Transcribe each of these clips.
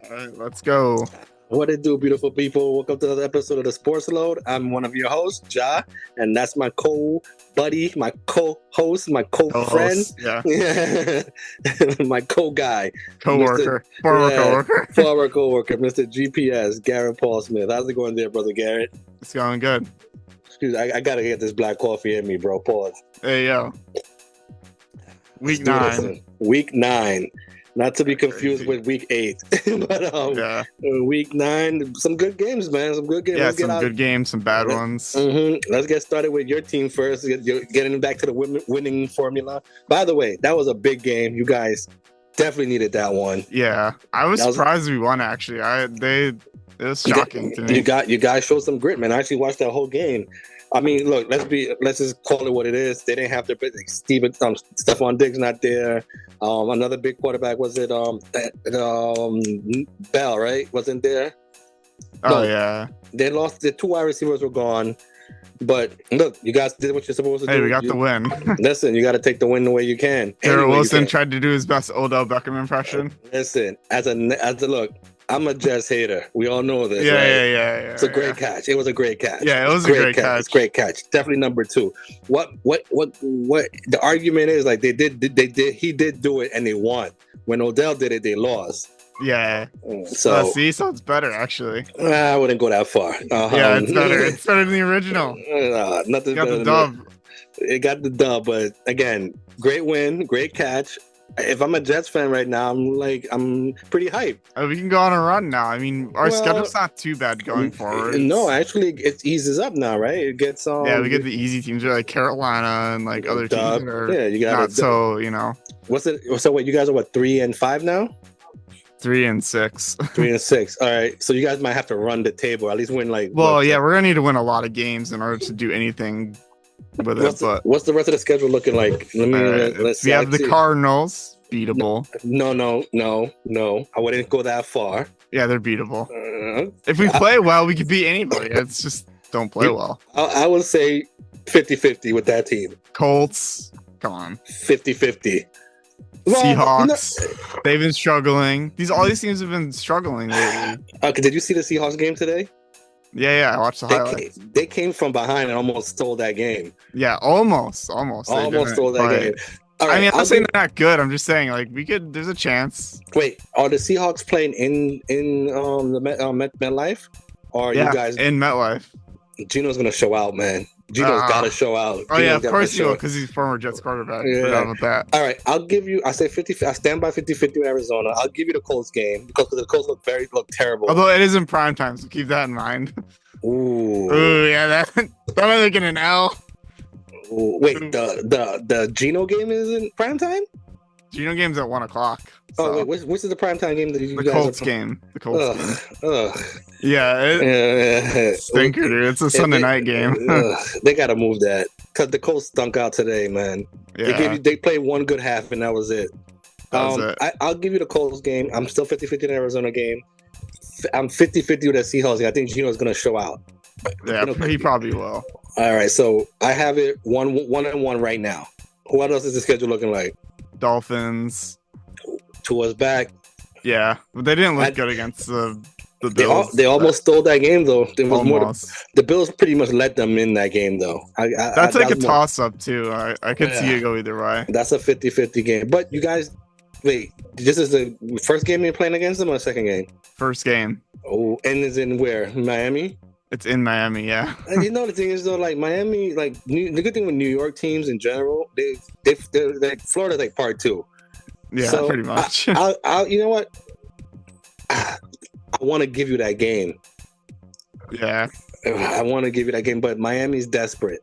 All right, let's go. What it do, beautiful people? Welcome to another episode of the Sportsload. I'm one of your hosts, Jah, and that's my co-buddy, my co-host, my co-friend, Yeah, my co-guy, coworker, former coworker. former coworker, Mr. GPS, Garrett Paul Smith. How's it going there, brother Garrett? It's going good. Excuse me, I gotta get this black coffee in me, bro. Pause. Hey yo, week Let's do 9. this. Week 9. Not to be confused with week 8, but Yeah, week 9, some good games, man. Some good games. yeah, Let's get some out. good games, some bad ones. Let's get started with your team first. Getting back to the winning formula. By the way, that was a big game. You guys definitely needed that one. Yeah, I was surprised we won. Actually, it was shocking to me. You guys showed some grit, man. I actually watched that whole game. I mean, look, let's just call it what it is. They didn't have their Stephon Diggs not there. Another big quarterback, was it Bell, right? Wasn't there? Oh yeah. They lost. The 2 wide receivers were gone. But look, you guys did what you're supposed to do. Hey, we got the win. Listen, you got to take the win the way you can. Garrett Wilson tried to do his best Odell Beckham impression. Listen, as a look, I'm a Jets hater. We all know this. Yeah, right? yeah. It's a great catch. It was a great catch. Yeah, it was a great catch. It's a great catch. Definitely number 2. What the argument is, like, he did do it and they won. When Odell did it, they lost. Yeah. So so it's better actually. I wouldn't go that far. Yeah, it's better. It's better than the original. Nothing Got better the than dub. it got the dub, but again, great win, great catch. If I'm a Jets fan right now, I'm pretty hyped. We can go on a run now. I mean, our schedule's not too bad going forward. No, actually, it eases up now, right? It gets yeah, we get the easy teams like Carolina and like other teams that are you got not so What's it? So what? You guys are what, 3-5 now? 3-6. 3-6. All right. So you guys might have to run the table, at least win like. Well, yeah, we're gonna need to win a lot of games in order to do anything with it. But what's the rest of the schedule looking like? Let's see. We have the Cardinals, beatable. No. I wouldn't go that far. Yeah, they're beatable. If we play well, we could beat anybody. It's just don't play well. I would say 50-50 with that team. Colts, come on. 50-50. Well, Seahawks, they've been struggling. All these teams have been struggling lately. Okay, did you see the Seahawks game today? Yeah, I watched the highlights. They came from behind and almost stole that game. Yeah, almost stole that game. All right, I mean, I'm not saying they're not good. I'm just saying, like, there's a chance. Wait, are the Seahawks playing in the MetLife? Or you guys in MetLife? Gino's gonna show out, man. Gino's gotta show out. Oh, yeah, of course he will, because he's former Jets quarterback. Yeah. Forgot about that. All right, I'll give you. I say 50. I stand by 50-50 with Arizona. I'll give you the Colts game because the Colts look terrible. Although it is in prime time, so keep that in mind. Ooh, yeah, that might make it an L. Ooh, wait, the Gino game is in prime time? Gino game's at 1:00. So. Oh, wait, which is the primetime game that you guys Colts game. The Colts game. Yeah, stinker, dude. It's a Sunday night game. They got to move that because the Colts stunk out today, man. Yeah. They played one good half and that was it. It. I'll give you the Colts game. I'm still 50-50 in the Arizona game. I'm 50-50 with the Seahawks game. I think Gino's going to show out. Yeah, he probably will. All right, so I have it 1-1 right now. What else is the schedule looking like? Dolphins. Tua's back. Yeah, but they didn't look good against the Bills. They almost stole that game, though. Almost. The Bills pretty much let them in that game, though. That's like a toss-up, too. I could see it go either way. That's a 50-50 game. But you guys, wait, this is the first game you're playing against them or the second game? First game. Oh, and is in where? Miami? It's in Miami, yeah. And you know the thing is though, like Miami, like the good thing with New York teams in general, they're like Florida's like part 2. Yeah, so pretty much. I'll you know what? I want to give you that game. Yeah, I want to give you that game, but Miami's desperate.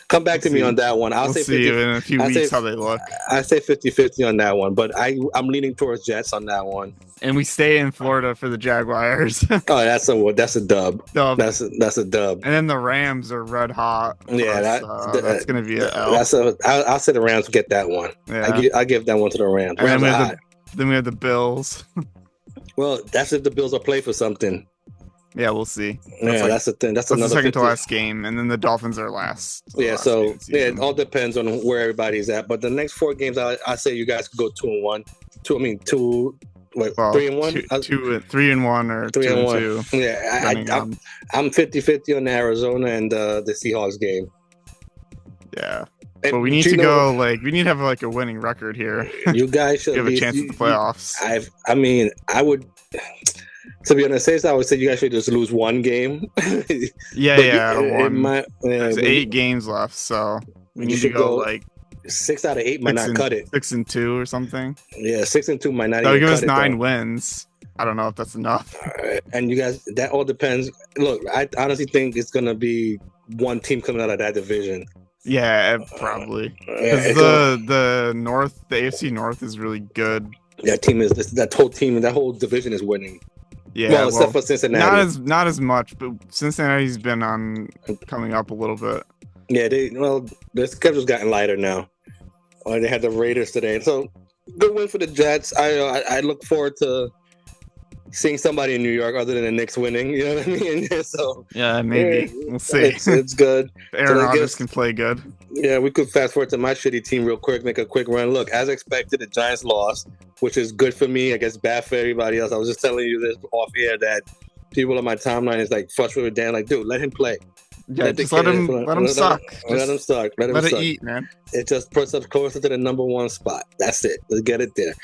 Come back to me on that one. I'll say see 50, in a few weeks how they look. I say 50-50 on that one, but I'm leaning towards Jets on that one. And we stay in Florida for the Jaguars. Oh, that's a dub. That's a dub. And then the Rams are red hot. Yeah, that's gonna be an L. I'll say the Rams get that one. Yeah. I give that one to the Rams. And then we have the Bills. Well, that's if the Bills are play for something. Yeah, we'll see. That's the thing. That's another the second to last game, and then the Dolphins are last. It all depends on where everybody's at. But the next 4 games, I say you guys could go 2-1. 2 What, Well, 3-1? 3-1 or 2-2. Yeah, I'm 50-50 on the Arizona and the Seahawks game. Yeah. But we need to go we need to have like a winning record here. You guys should have a chance at the playoffs. I would, to be on the safe side, I would say you guys should just lose one game. There's 8 games left, so we need to go like 6 out of 8 might not cut it. 6-2 or something. Yeah, 6-2 might not. That would give us 9 wins. I don't know if that's enough. And you guys, that all depends. Look, I honestly think it's gonna be one team coming out of that division. Yeah, probably. Because the North, the AFC North is really good. That whole division is winning. Yeah, except for Cincinnati. Not as much, but Cincinnati's been coming up a little bit. Yeah, their schedule's gotten lighter now. They had the Raiders today, so good win for the Jets. I look forward to seeing somebody in New York other than the Knicks winning. You know what I mean? So yeah, maybe we'll see. It's good. Aaron Rodgers can play good. Yeah, we could fast forward to my shitty team real quick, make a quick run. Look, as expected, the Giants lost, which is good for me. I guess bad for everybody else. I was just telling you this off air that people on my timeline is like frustrated with Dan. Like, dude, let him play. Yeah, just let him suck. Let him suck. Let it eat, man. It just puts us closer to the number 1 spot. That's it. Let's get it there.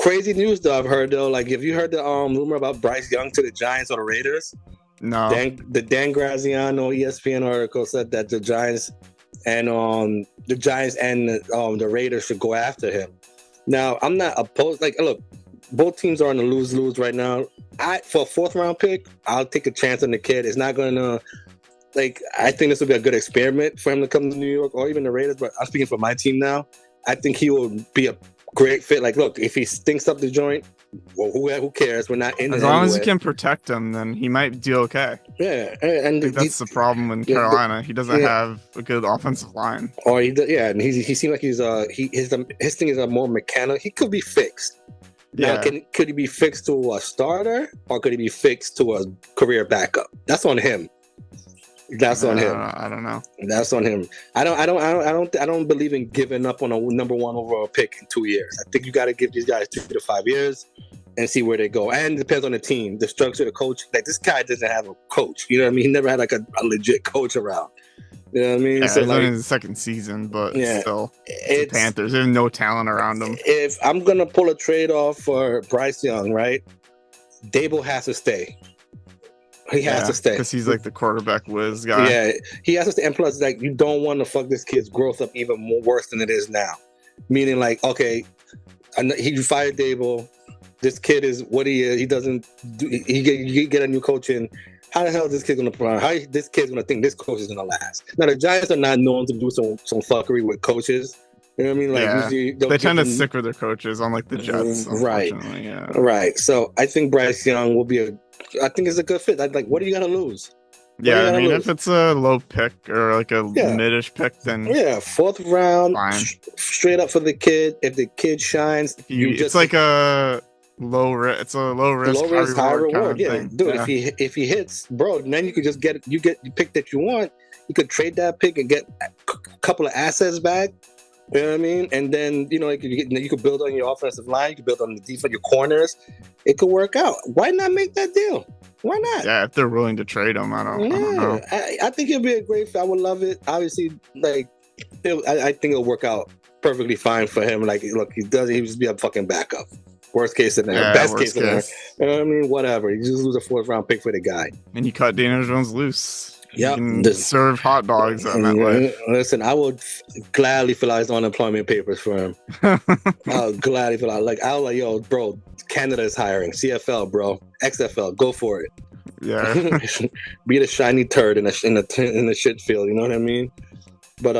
Crazy news though, I've heard though. Like, have you heard the rumor about Bryce Young to the Giants or the Raiders? No. The Dan Graziano ESPN article said that the Giants and the Raiders should go after him. Now, I'm not opposed. Like, look, both teams are in a lose-lose right now. For a 4th round pick, I'll take a chance on the kid. It's not gonna. Like, I think this would be a good experiment for him to come to New York or even the Raiders. But I'm speaking for my team now. I think he will be a great fit. Like, look, if he stinks up the joint, well, who cares? We're not in it. As long as you can protect him, then he might do okay. Yeah, and I think that's the problem in Carolina. He doesn't have a good offensive line. Or and he seems like his thing is a more mechanical. He could be fixed. Yeah. Now, could he be fixed to a starter or could he be fixed to a career backup? That's on him. That's on him. I don't know. That's on him. I don't believe in giving up on a number 1 overall pick in 2 years. I think you got to give these guys 2 to 5 years and see where they go. And it depends on the team, the structure, the coach. Like, this guy doesn't have a coach. You know what I mean? He never had like a legit coach around. You know what I mean? Yeah, so it's only his 2nd season, but still, it's the Panthers. They have no talent around them. If I'm gonna pull a trade off for Bryce Young, right? Dable has to stay. He has to stay because he's like the quarterback whiz guy. Yeah, he has to stay. And plus, like, you don't want to fuck this kid's growth up even more worse than it is now. Meaning, like, okay, he fired Dable. This kid is what he is. He doesn't. You get a new coach in. How the hell is this kid gonna perform? How this kid's gonna think this coach is gonna last? Now, the Giants are not known to do some fuckery with coaches. You know what I mean? Like, usually they tend to stick with their coaches, unlike the Jets. Right. Yeah. Right. So I think Bryce Young will be I think it's a good fit. Like, what do you got to lose? Yeah, I mean, if it's a low pick or like a mid-ish pick, then 4th round, straight up for the kid. If the kid shines, it's like a low risk. It's a low risk, high reward. Yeah, dude. Yeah. If he hits, bro, then you could just get the pick that you want. You could trade that pick and get a couple of assets back. You know what I mean? And then, you could build on your offensive line. You could build on the defense, your corners. It could work out. Why not make that deal? Why not? Yeah, if they're willing to trade him, I don't know. I think it'd be a great fit. I would love it. Obviously, like, I think it'll work out perfectly fine for him. Like, look, he just be a fucking backup. Worst case scenario. Best case scenario. You know what I mean? Whatever. You just lose a 4th round pick for the guy. And you cut Daniel Jones loose. Yep. You can serve hot dogs at MetLife. Listen, I would gladly fill out his unemployment papers for him. I'll gladly fill out. Like, I'll like, yo, bro, Canada is hiring. CFL, bro. XFL, go for it. Yeah. Be the shiny turd in the shit field. You know what I mean? But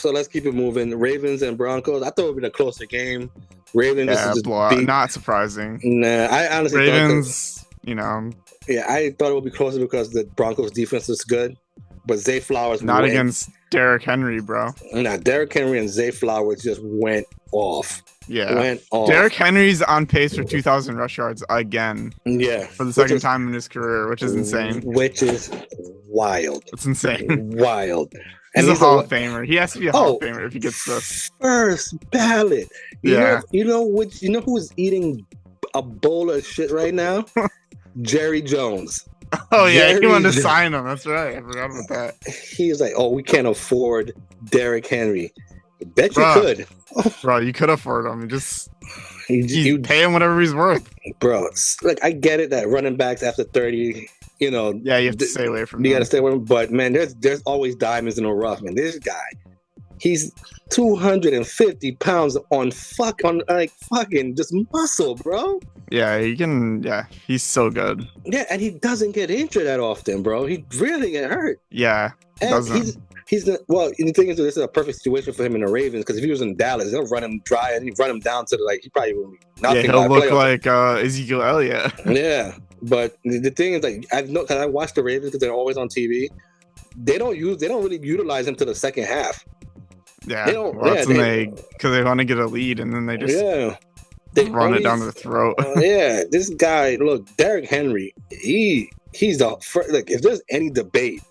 so let's keep it moving. Ravens and Broncos. I thought it would be a closer game. Ravens, not surprising. Nah, I honestly Ravens, Yeah, I thought it would be closer because the Broncos defense is good, but Zay Flowers not against Derrick Henry, bro. Nah, Derrick Henry and Zay Flowers just went off. Yeah, went off. Derrick Henry's on pace for 2,000 rush yards again. Yeah, for the second time in his career, which is insane. Which is wild. It's insane. Wild. And he's a Hall of Famer. He has to be a Hall of Famer if he gets this first ballot. You know who is eating a bowl of shit right now? Jerry Jones. Oh yeah, Jerry he wanted to Jones. sign him. That's right. I forgot about that. He's like, oh, we can't afford Derrick Henry. Bet you Bruh. could. Bro, you could afford him. You Pay him whatever he's worth. bro, like I get it that running backs after 30, you know. Yeah, you have to stay away from You him. got to stay away from him. But man, there's always diamonds in the rough, man. This guy, he's 250 pounds on fucking just muscle, bro. Yeah, he can. Yeah, he's so good. Yeah, and he doesn't get injured that often, bro. He really get hurt. Yeah, And doesn't. well, the thing is, this is a perfect situation for him in the Ravens because if he was in Dallas, they'll run him dry and run him down to he probably wouldn't be nothing. Yeah, he'll look like Ezekiel Elliott. Yeah, but the thing is, like, because I watch the Ravens because they're always on TV. They don't really utilize him to the second half. Yeah, They don't- well, that's yeah, when because they want to get a lead and then they just run it down their throat. Yeah, this guy, look, Derrick Henry, he's the first. Like, if there's any debate,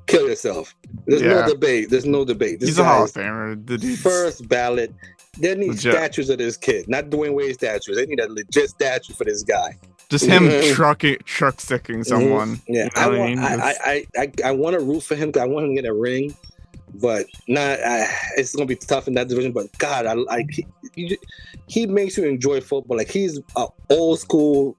kill yourself. There's no debate. There's no debate. He's a Hall of Famer. The dude's first ballot. They need legit. statues of this kid, not Dwayne Wade statues. They need a legit statue for this guy. Just him truck sticking someone. Yeah, you know what I mean? I want to root for him because I want him to get a ring, but it's gonna be tough in that division. But God, he makes you enjoy football. Like, he's a old school,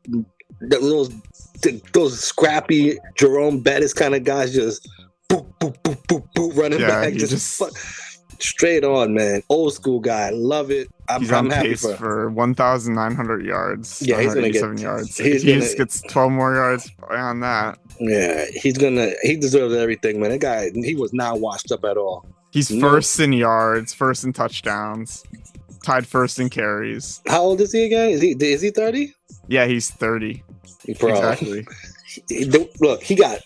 those scrappy Jerome Bettis kind of guys, just boop boop boop boop boop running back, just straight on, man. Old school guy, love it. He's I'm on happy pace for 1,900 yards. Yeah, he's gonna get yards. He just gets 12 more yards on that. Yeah, he deserves everything, man. That guy, he was not washed up at all. He's first in yards, first in touchdowns, tied first in carries. How old is he again? Is he 30? Yeah, he's 30. Bro, exactly. Look, I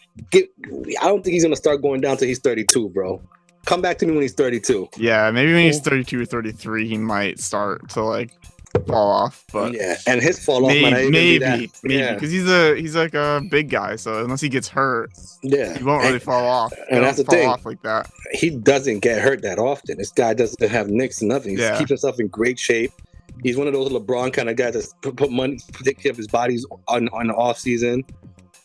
don't think he's gonna start going down till he's 32, bro. Come back to me when he's 32. Yeah, maybe when he's 32 or 33, he might start to fall off. But yeah, and his fall off maybe because he's like a big guy. So unless he gets hurt, he won't really fall off. And that's the thing. Off like that. He doesn't get hurt that often. This guy doesn't have nicks and nothing. He keeps himself in great shape. He's one of those LeBron kind of guys that put money, take care of his bodies on the off season.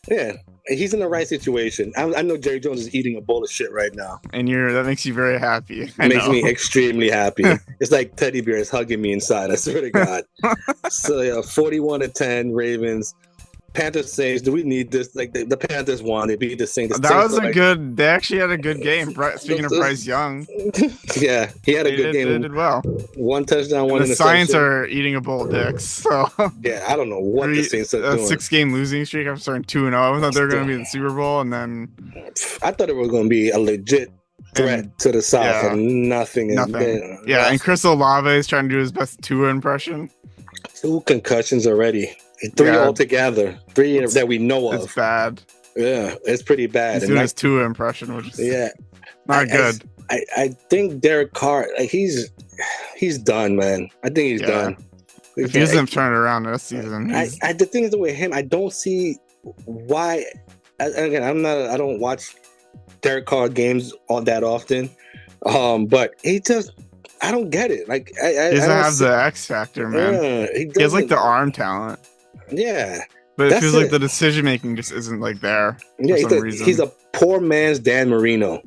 Yeah. He's in the right situation. I know Jerry Jones is eating a bowl of shit right now. And that makes you very happy. It makes me extremely happy. It's like teddy bears hugging me inside. I swear to God. So yeah, 41-10 Ravens. Panthers Saints. Do we need this? Like the Panthers won. They beat the Saints. That was good. They actually had a good game. Speaking of Bryce Young. Yeah, he had a good game. They did well. One touchdown, one interception. The Saints are eating a bowl of dicks. So yeah, I don't know what the Saints are doing. A 6-game losing streak. I'm starting 2-0. I thought they were going to be in the Super Bowl, and then I thought it was going to be a legit threat to the South, and nothing. Yeah, and Chris Olave is trying to do his best Tua impression. 2 concussions already. 3 altogether. 3 that we know of. It's bad. Yeah, it's pretty bad. He's doing his Tua impression, which is not good. I think Derek Carr, he's done, man. I think he's done. If he doesn't turn it around this season, the thing is with him, I don't see why. Again, I don't watch Derek Carr games all that often, but I don't get it. Like, he doesn't have the X factor, man. He has the arm talent. Yeah. But it feels like the decision making just isn't there. Yeah, he's a poor man's Dan Marino.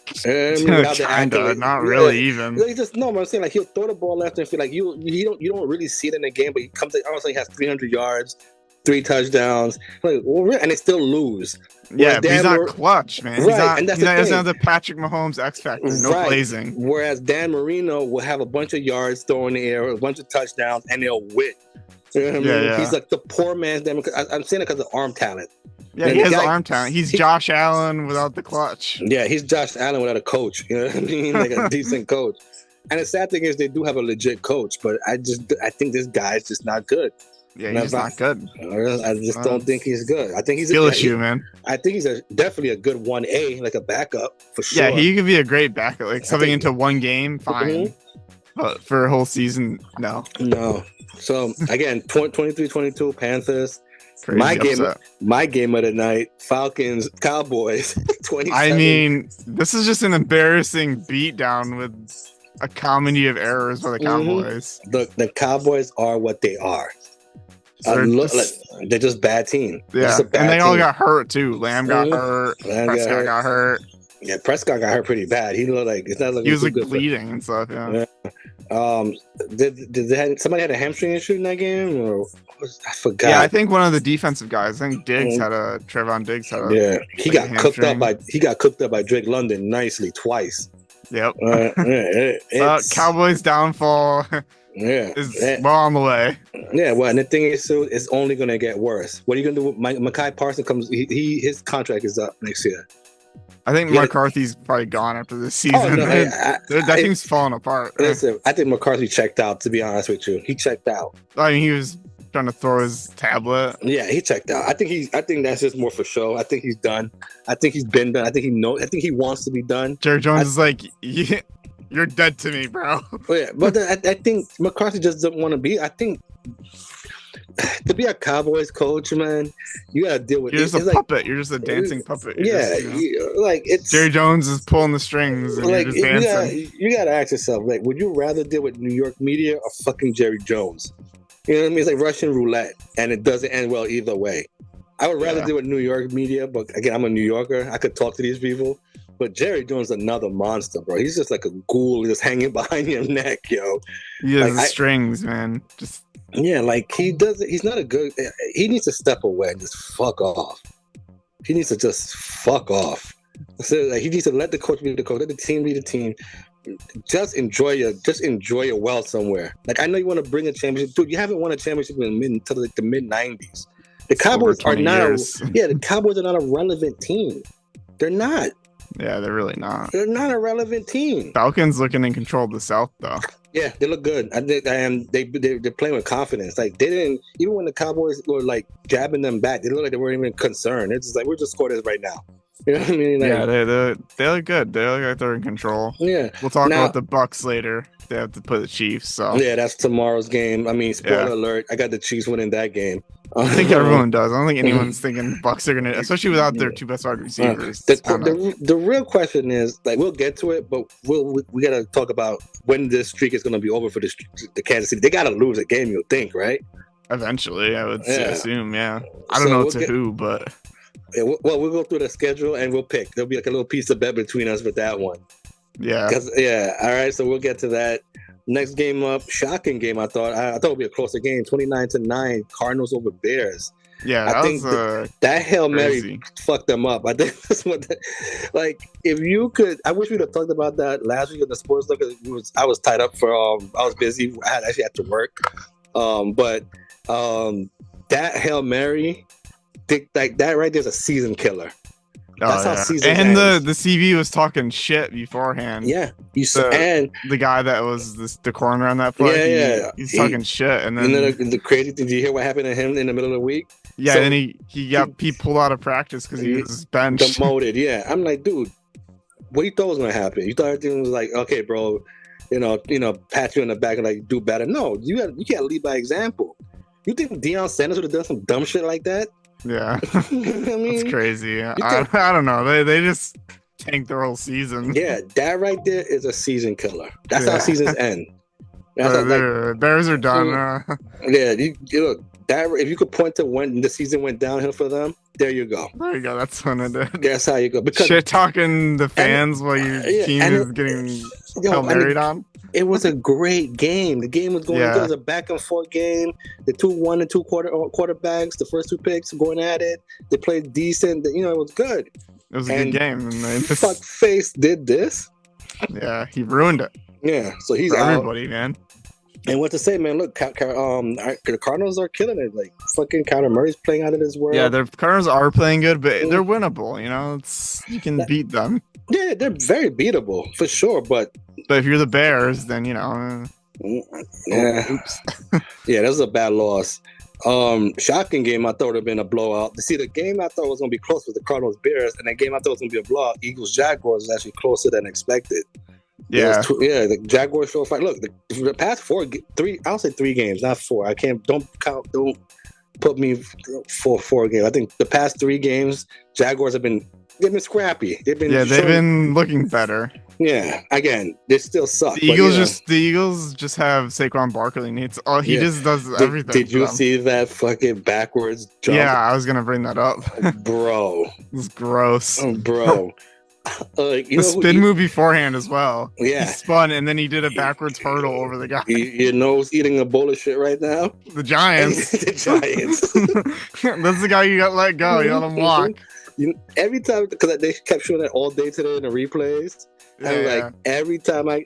Kinda, not really even. I'm saying he'll throw the ball left and feel like you don't really see it in the game, but he comes honestly has 300 yards, 3 touchdowns, and they still lose. Yeah, but he's not clutch, man. Right, he doesn't have the Patrick Mahomes X factor, no blazing. Whereas Dan Marino will have a bunch of yards thrown in the air, a bunch of touchdowns, and they'll win. You know what I mean? He's like the poor man's Dan. I'm saying it because of arm talent. Yeah, he has arm talent. He's Josh Allen without the clutch. Yeah, he's Josh Allen without a coach. You know what I mean? Like a decent coach. And the sad thing is they do have a legit coach, but I think this guy is just not good. Yeah, he's not good. I just don't think he's good. I think he's skill issue, man. I think he's definitely a good 1A, like a backup for sure. Yeah, he could be a great backup. Like something into one game, fine. But for a whole season, no. No. So again, 23-22 Panthers. Crazy my game of the night, Falcons, Cowboys, 27. I mean, this is just an embarrassing beatdown with a comedy of errors by the Cowboys. The Cowboys are what they are. They're just bad team. Yeah, and they all got hurt too. Lamb got hurt. Prescott got hurt. Yeah, Prescott got hurt pretty bad. He looked like it's not looking. He was like bleeding and stuff. Yeah. Did somebody had a hamstring issue in that game? Or I forgot. Yeah, I think one of the defensive guys. I think Trevon Diggs had a. Yeah, he got cooked up by Drake London nicely twice. Yep. Cowboys downfall. Is well on the way. Yeah, well, and the thing is, so it's only going to get worse. What are you going to do with Mekhi Parsons? His contract is up next year. I think McCarthy's probably gone after this season. Oh, no, that team's falling apart. Listen, I think McCarthy checked out, to be honest with you. He checked out. I mean, he was trying to throw his tablet. Yeah, he checked out. I think that's just more for show. I think he's done. I think he's been done. I think he wants to be done. Jerry Jones is like, you're dead to me, bro. Yeah, but I think McCarthy just doesn't want to be. I think to be a Cowboys coach, man, you gotta deal with. You're just a puppet. You're just a dancing puppet. It's Jerry Jones is pulling the strings, and you're just dancing. You gotta ask yourself, like, would you rather deal with New York media or fucking Jerry Jones? You know what I mean? It's like Russian roulette, and it doesn't end well either way. I would rather deal with New York media, but again, I'm a New Yorker. I could talk to these people. But Jerry Jones is another monster, bro. He's just like a ghoul just hanging behind your neck, yo. He has the strings, man. Just like he's not a good. He needs to step away and just fuck off. He needs to just fuck off. So like, he needs to let the coach be the coach, let the team be the team. Just enjoy your wealth somewhere. Like, I know you want to bring a championship, dude. You haven't won a championship until like the mid '90s. The Cowboys are not. The Cowboys are not a relevant team. They're not. Yeah, they're really not. They're not a relevant team. Falcons looking in control of the South, though. Yeah, they look good. They're playing with confidence. Like, they didn't, even when the Cowboys were like jabbing them back, they looked like they weren't even concerned. It's just like, we're just score this right now. You know what I mean? Like, yeah, they look good. They look like they're in control. Yeah. We'll talk about the Bucks later. They have to play the Chiefs. So yeah, that's tomorrow's game. I mean, spoiler alert, I got the Chiefs winning that game. I think everyone does. I don't think anyone's thinking Bucks are gonna, especially without their two best wide receivers. The real question is, like, we'll get to it, but we gotta talk about when this streak is gonna be over for the Kansas City. They gotta lose a game, you'll think, right? Eventually, I would assume. Yeah, I don't know who, but we'll go through the schedule and we'll pick. There'll be like a little piece of bet between us with that one. Yeah. All right. So we'll get to that. Next game up, shocking game. I thought it would be a closer game. 29-9, Cardinals over Bears. Yeah, that Hail Mary fucked them up. I think that's what. Like, if you could, I wish we'd have talked about that last week in the Sportsload. I was tied up for. I was busy. I actually had to work. But that Hail Mary, like that right there's a season killer. That's how season and ends. the CV was talking shit beforehand. Yeah, and the guy that was the corner on that play. He's talking shit, and then the crazy thing. Did you hear what happened to him in the middle of the week? Yeah, and then he pulled out of practice because he was benched. Demoted. Yeah, I'm like, dude, what do you thought was gonna happen? You thought everything was like, okay, bro, you know, pat you on the back and like do better. No, you can't lead by example. You think Deion Sanders would have done some dumb shit like that? Yeah, I mean, that's crazy. I don't know. They just tanked their whole season. Yeah, that right there is a season killer. That's how seasons end. Bears are done. Yeah, you look that. If you could point to when the season went downhill for them, there you go. There you go. That's when it did. That's how you go. Because shit talking the fans while your team is getting married on. It was a great game. The game was going good. It was a back and forth game. The 1 and 2 quarterbacks, the first two picks going at it. They played decent. It was good. It was a good game. And fuckface did this. Yeah, he ruined it. Yeah, so he's for out. Everybody, man. And what to say, man? Look, the Cardinals are killing it. Like, fucking Kyler Murray's playing out of this world. Yeah, the Cardinals are playing good, but they're winnable. You can beat them. Yeah, they're very beatable for sure. But if you're the Bears, then yeah, oops. Yeah, that was a bad loss. Shocking game. I thought would have been a blowout. See, the game I thought was going to be close was the Cardinals Bears, and the game I thought was going to be a blowout. Eagles Jaguars was actually closer than expected. Yeah, the Jaguars show fight. Look, the past 3. I'll say 3 games, not 4. I can't. Don't count. Don't put me for 4 games. I think the past 3 games, Jaguars they've been scrappy. They've been been looking better. Yeah, again, they still suck. The Eagles just have Saquon Barkley. He just does everything. Did you see that fucking backwards jump? Yeah, I was gonna bring that up, bro. It's gross, bro. The spin move beforehand as well. Yeah, he spun and then he did a backwards hurdle over the guy. You know who's eating a bowl of shit right now? The Giants. The Giants. That's the guy you got let go. You let him walk. Every time, because they kept showing that all day today in the replays. And like every time I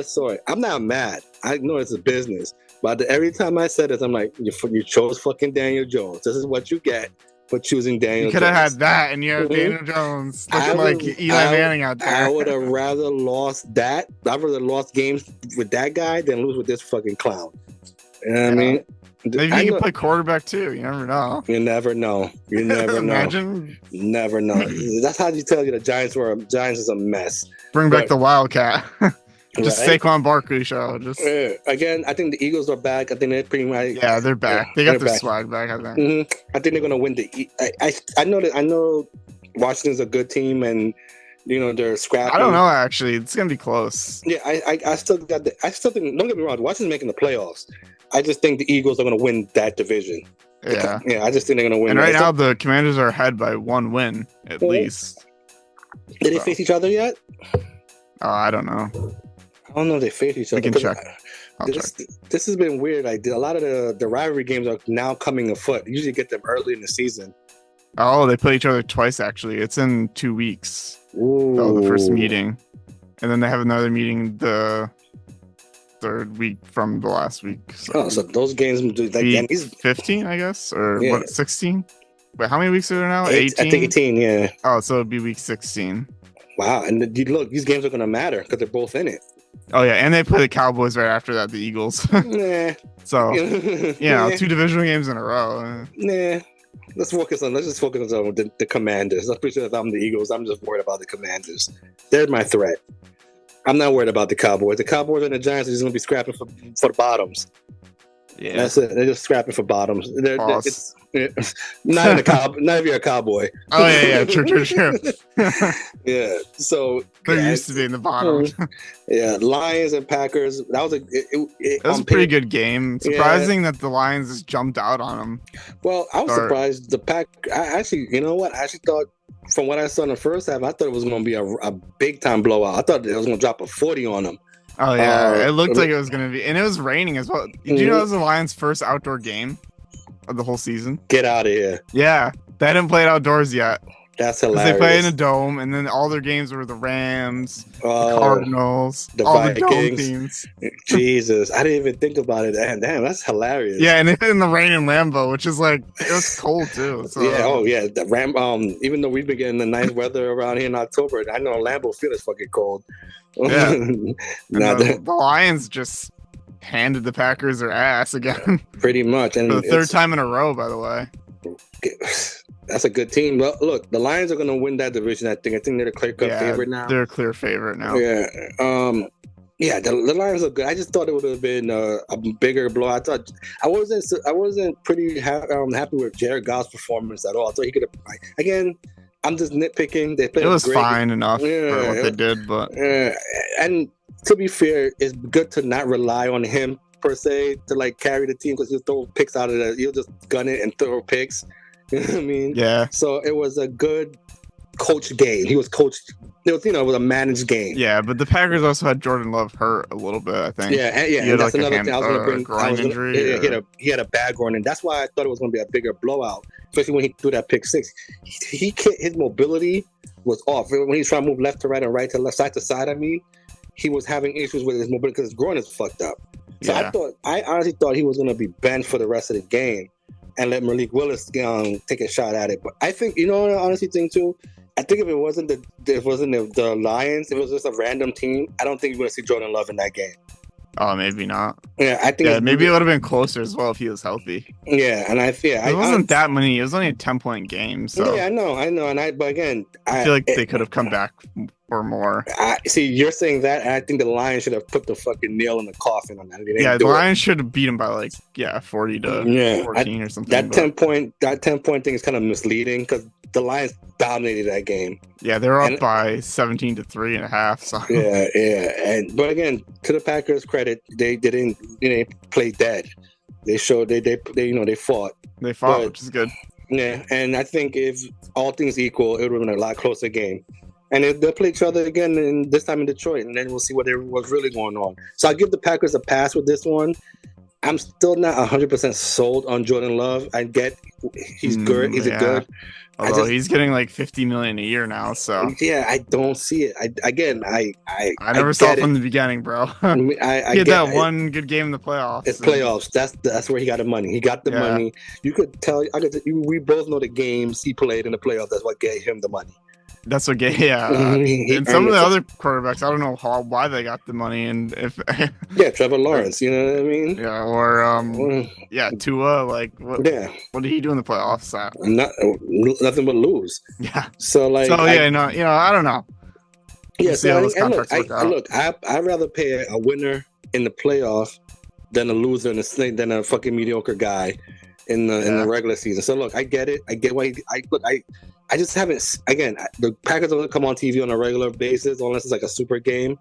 saw it, I'm not mad. I know it's a business, but every time I said it, I'm like, you chose fucking Daniel Jones. This is what you get for choosing Daniel Jones. You could have had that, and you have Daniel Jones looking like Eli Manning out there. I would have rather lost that. I'd rather lost games with that guy than lose with this fucking clown. You know what I mean? Maybe you can play quarterback too. You never know. You never know. You never know. Imagine. Never know. That's how you tell you the Giants is a mess. Bring back the Wildcat. Just right? Saquon Barkley show. Just again, I think the Eagles are back. I think they're pretty much. Yeah, they're back. They got their swag back. I think. Mm-hmm. I think they're gonna win I know Washington's a good team, and they're scrapping. I don't know. Actually, it's gonna be close. Yeah, I still think. Don't get me wrong. Washington's making the playoffs. I just think the Eagles are gonna win that division. Yeah. Yeah. I just think they're gonna win. And right now, the Commanders are ahead by 1 win at least. Did they face each other yet? I don't know. I don't know if they face each other. We can check. This has been weird. Like a lot of the rivalry games are now coming afoot. You usually get them early in the season. Oh, they play each other twice actually. It's in 2 weeks. Ooh. The first meeting, and then they have another meeting the third week from the last week. So those games do like 15, I guess, or what? 16? Wait, how many weeks are there now? 18. I think 18. Yeah. Oh, so it'd be week 16. Wow, and look, these games are gonna matter because they're both in it. Oh yeah, and they play the Cowboys right after that, the Eagles. Nah. So 2 divisional games in a row. Nah. Let's just focus on the Commanders. I'm pretty sure if I'm the Eagles, I'm just worried about the Commanders. They're my threat. I'm not worried about the Cowboys. The Cowboys and the Giants are just going to be scrapping for the bottoms. Yeah, that's it. They're just scrapping for bottoms. Not if you're a cowboy. Oh yeah, true. Yeah, so they're used to being the bottom. Yeah, Lions and Packers. That was it was a pretty good game. Surprising that the Lions just jumped out on them. Well, I was surprised. The Pack. You know what? I actually thought, from what I saw in the first half, I thought it was going to be a big time blowout. I thought it was going to drop a 40 on them. Oh yeah, it looked like it was going to be, and it was raining as well. Did you know it was the Lions' first outdoor game of the whole season? Get out of here! Yeah, they hadn't played outdoors yet. That's hilarious. They play in a dome, and then all their games were the Rams, the Cardinals, all the dome teams. Jesus, I didn't even think about it. Damn, that's hilarious. Yeah, and in the rain in Lambeau, which is like, it was cold too. So. Yeah, the Ram. Even though we've been getting the nice weather around here in October, I know Lambeau feels fucking cold. Yeah, the Lions just handed the Packers their ass again. Pretty much, and for the third time in a row, by the way. That's a good team. Well, look, the Lions are going to win that division. I think they're the clear-cut favorite now. They're a clear favorite now. Yeah. The Lions are good. I just thought it would have been a bigger blow. I thought I wasn't pretty happy with Jared Goff's performance at all. I thought he could have. Again, I'm just nitpicking. They played. It was fine enough for what they did, but and to be fair, it's good to not rely on him per se to carry the team, because he'll throw picks out of the. He'll just gun it and throw picks. You know what I mean? Yeah. So it was a good coach game. He was coached. It was a managed game. Yeah, but the Packers also had Jordan Love hurt a little bit, I think. Yeah. And that's another thing I was going to bring. Groin injury. He had a bad groin, and that's why I thought it was going to be a bigger blowout, especially when he threw that pick six. His mobility was off when he's trying to move left to right and right to left, side to side. I mean, he was having issues with his mobility because his groin is fucked up. So I honestly thought he was going to be benched for the rest of the game and let Malik Willis take a shot at it. But I think, what I honestly think too, I think if it wasn't the Lions, if it was just a random team, I don't think you're going to see Jordan Love in that game. Oh, maybe not. Yeah, I think maybe it would have been closer as well if he was healthy. Yeah, and it wasn't that many. It was only a 10-point game. So yeah, I know, but again, I feel like they could have come back or more. I see. You're saying that, and I think the Lions should have put the fucking nail in the coffin on that. Yeah, the Lions should have beat him by like 40 to 14 or something. That 10-point thing is kind of misleading because the Lions dominated that game. Yeah, they're up by 17 to 3.5. So. Yeah. But again, to the Packers' credit, they didn't play dead. They showed they fought. They fought, which is good. Yeah, and I think if all things equal, it would have been a lot closer game. And they'll play each other again, this time in Detroit, and then we'll see what's really going on. So I give the Packers a pass with this one. I'm still not 100% sold on Jordan Love. I get he's good. He's a good. Although he's getting like $50 million a year now, so yeah, I don't see it. I never saw it from the beginning, bro. He had that one good game in the playoffs. It's playoffs. That's where he got the money. He got the money. You could tell. We both know the games he played in the playoffs. That's what gave him the money. That's what gave, and some of the other quarterbacks, I don't know why they got the money, and if Trevor Lawrence, you know what I mean? Yeah, or Tua, like what did he do in the playoffs? Nothing but lose. Yeah. So I don't know. Yeah, I'd rather pay a winner in the playoff than a loser than a fucking mediocre guy in the regular season. So look, I get it. I get why I just haven't. Again, the Packers don't come on TV on a regular basis unless it's like a super game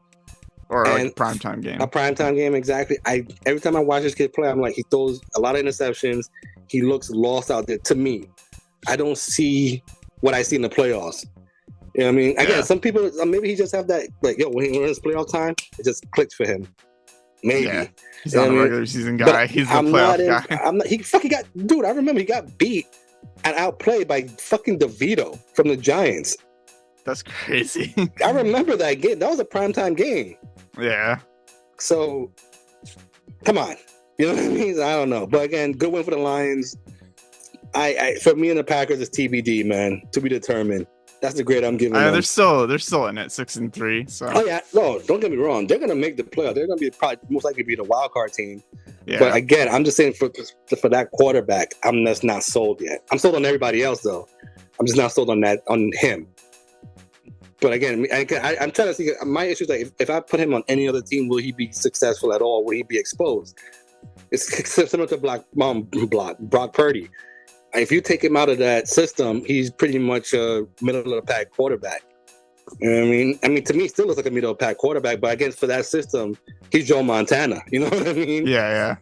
or like a primetime game. A primetime game, exactly. Every time I watch this kid play, I'm like, he throws a lot of interceptions. He looks lost out there. To me, I don't see what I see in the playoffs. You know what I mean? Again, some people maybe he just have that like, when it's playoff time, it just clicks for him. Maybe. Yeah. He's not a regular season guy. But he's the playoff guy. He fucking got, dude. I remember he got beat and outplayed by fucking DeVito from the Giants. That's crazy. I remember that game. That was a primetime game. Yeah. So, come on. You know what I mean? I don't know. But again, good win for the Lions. For me and the Packers, it's TBD, man. To be determined. That's the grade I'm giving them. They're still in it, 6-3. So. Oh yeah, no, don't get me wrong. They're gonna make the playoff. They're gonna be probably most likely be the wild card team. Yeah. But again, I'm just saying for that quarterback, I'm just not sold yet. I'm sold on everybody else though. I'm just not sold on him. But again, I'm trying to see. My issue is like if I put him on any other team, will he be successful at all? Will he be exposed? It's similar to Brock Purdy. If you take him out of that system, he's pretty much a middle of the pack quarterback. You know what I mean? To me, he still looks like a middle of the pack quarterback, but again, for that system, he's Joe Montana. You know what I mean? Yeah.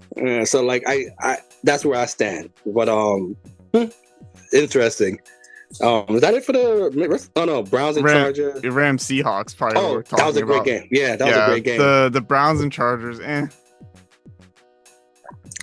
So like, I that's where I stand. But interesting. Is that it for the? Oh no, Browns and Chargers. Rams Seahawks probably. Oh, that was a great game. Yeah, that was a great game. The Browns and Chargers.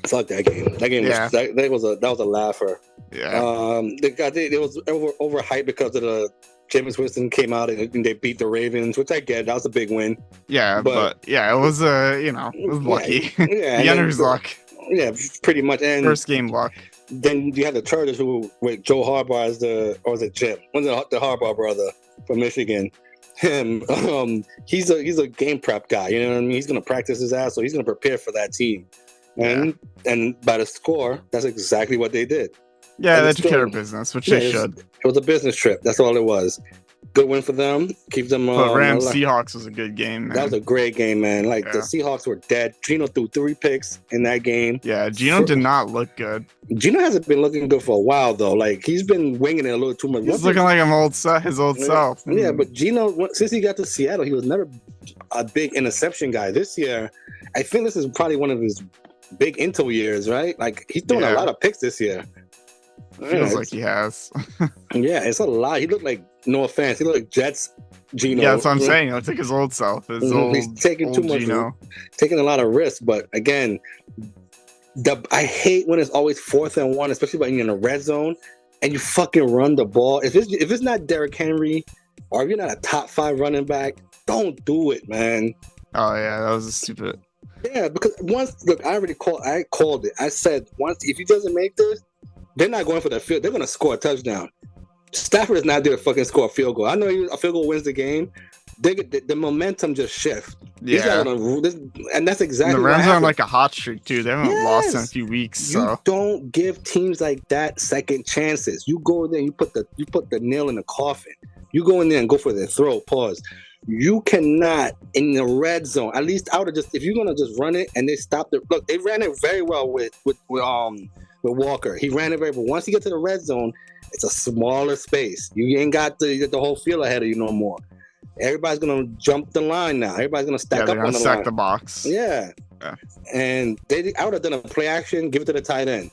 Fuck that game. That game was a laugher. Yeah. It was overhyped because of the Jameis Winston came out and they beat the Ravens, which I get. That was a big win. Yeah, but it was it was lucky. Yeah, beginner's luck. Yeah, pretty much. And first game luck. Then you have the Chargers who with Joe Harbaugh as or was it Jim? One of the Harbaugh brother from Michigan. Him, he's a game prep guy. You know what I mean? He's gonna practice his ass, so he's gonna prepare for that team. And by the score, that's exactly what they did. Yeah, they took care of business, which they should. It was a business trip. That's all it was. Good win for them. Keep them. But Rams Seahawks was a good game, man. That was a great game, man. Like the Seahawks were dead. Geno threw 3 picks in that game. Yeah, Geno did not look good. Geno hasn't been looking good for a while though. Like he's been winging it a little too much. He's looking like his old self. Yeah, but Geno, since he got to Seattle, he was never a big interception guy. This year, I think this is probably one of his big Intel years, right? Like he's throwing a lot of picks this year. Feels like he has. Yeah, it's a lot. He looked like, no offense, he looked like Jets Geno. Yeah, that's what I'm saying. It's like his old self. He's taking too much, taking a lot of risks. But again, I hate when it's always 4th and 1, especially when you're in a red zone and you fucking run the ball. If it's not Derrick Henry or if you're not a top 5 running back, don't do it, man. Oh yeah, that was stupid. Yeah, because I called it. I said if he doesn't make this, they're not going for the field. They're going to score a touchdown. Stafford is not there to fucking score a field goal. I know a field goal wins the game. The momentum just shifts. Yeah. And that's exactly the Rams are on like a hot streak, too. They haven't lost in a few weeks. So. You don't give teams like that second chances. You go in there and you put the nail in the coffin. You go in there and go for the throw, pause. You cannot in the red zone. At least I would have just if you're gonna just run it and they stopped it. Look, they ran it very well with Walker. He ran it very well. Once you get to the red zone, it's a smaller space. You ain't got the whole field ahead of you no more. Everybody's gonna jump the line now. Everybody's gonna stack up on the line. The box. Yeah. And I would have done a play action, give it to the tight end.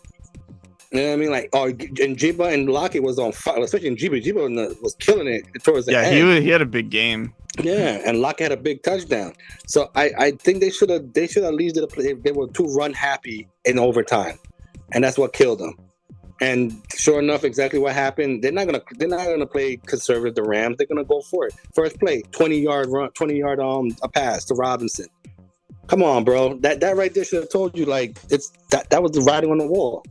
You know what I mean? Like, and Jiba and Lockett was on fire, especially in Jiba. Jiba was killing it towards the end. Yeah, he had a big game. Yeah, and Lockett had a big touchdown. So I think they should have at least did a play. They were too run happy in overtime, and that's what killed them. And sure enough, exactly what happened. They're not gonna play conservative. The Rams. They're gonna go for it. First play, 20-yard run, 20-yard a pass to Robinson. Come on, bro. That right there should have told you like that was the writing on the wall.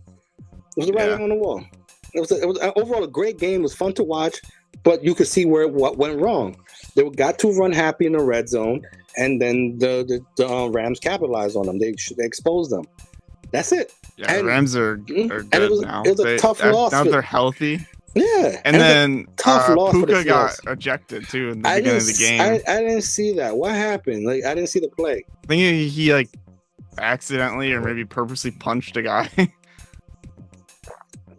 It was the writing on the wall. It was overall a great game. It was fun to watch, but you could see what went wrong. They got too run happy in the red zone, and then the Rams capitalized on them. They exposed them. That's it. Yeah, the Rams are good now. It was a tough loss. Now they're healthy. Yeah. And then loss Puka got ejected too in the beginning of the game. I didn't see that. What happened? Like I didn't see the play. I think he like accidentally or maybe purposely punched a guy.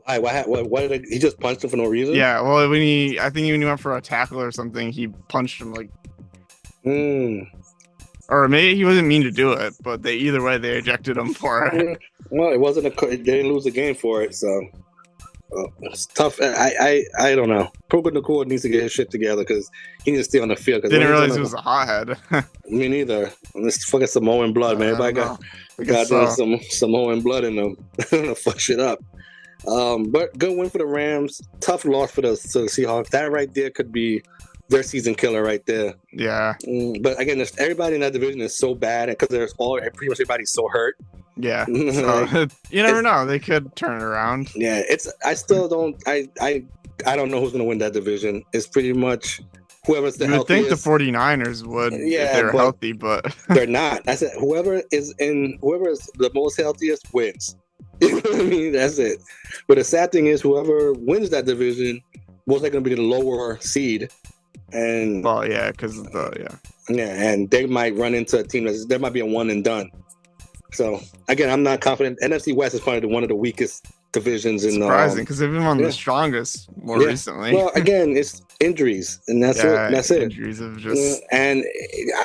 What did he just punched him for no reason? Yeah, well when he went for a tackle or something, he punched him like or maybe he wasn't mean to do it, but either way they ejected him for it. Well, it wasn't they didn't lose the game for it, so it's tough. I don't know. Puka Nacua needs to get his shit together because he needs to stay on the field. Didn't realize he was a hothead. Me neither. This fucking Samoan blood, man. Everybody got some Samoan blood in them. Fuck shit up. But good win for the Rams. Tough loss for the Seahawks. That right there could be their season killer right there. Yeah. But again, everybody in that division is so bad because pretty much everybody's so hurt. Yeah. So, you never know. They could turn it around. Yeah. I still don't. I don't know who's going to win that division. It's pretty much whoever's the healthiest. You would think the 49ers would if they were healthy, but they're not. I said whoever is the most healthiest wins. You know what I mean? That's it. But the sad thing is whoever wins that division most likely going to be the lower seed. And and they might run into a team there might be a one and done. So again, I'm not confident. NFC West is probably one of the weakest divisions in surprising because they've been one of the strongest more recently. Well, again, it's injuries, and that's it. That's it. Injuries have just and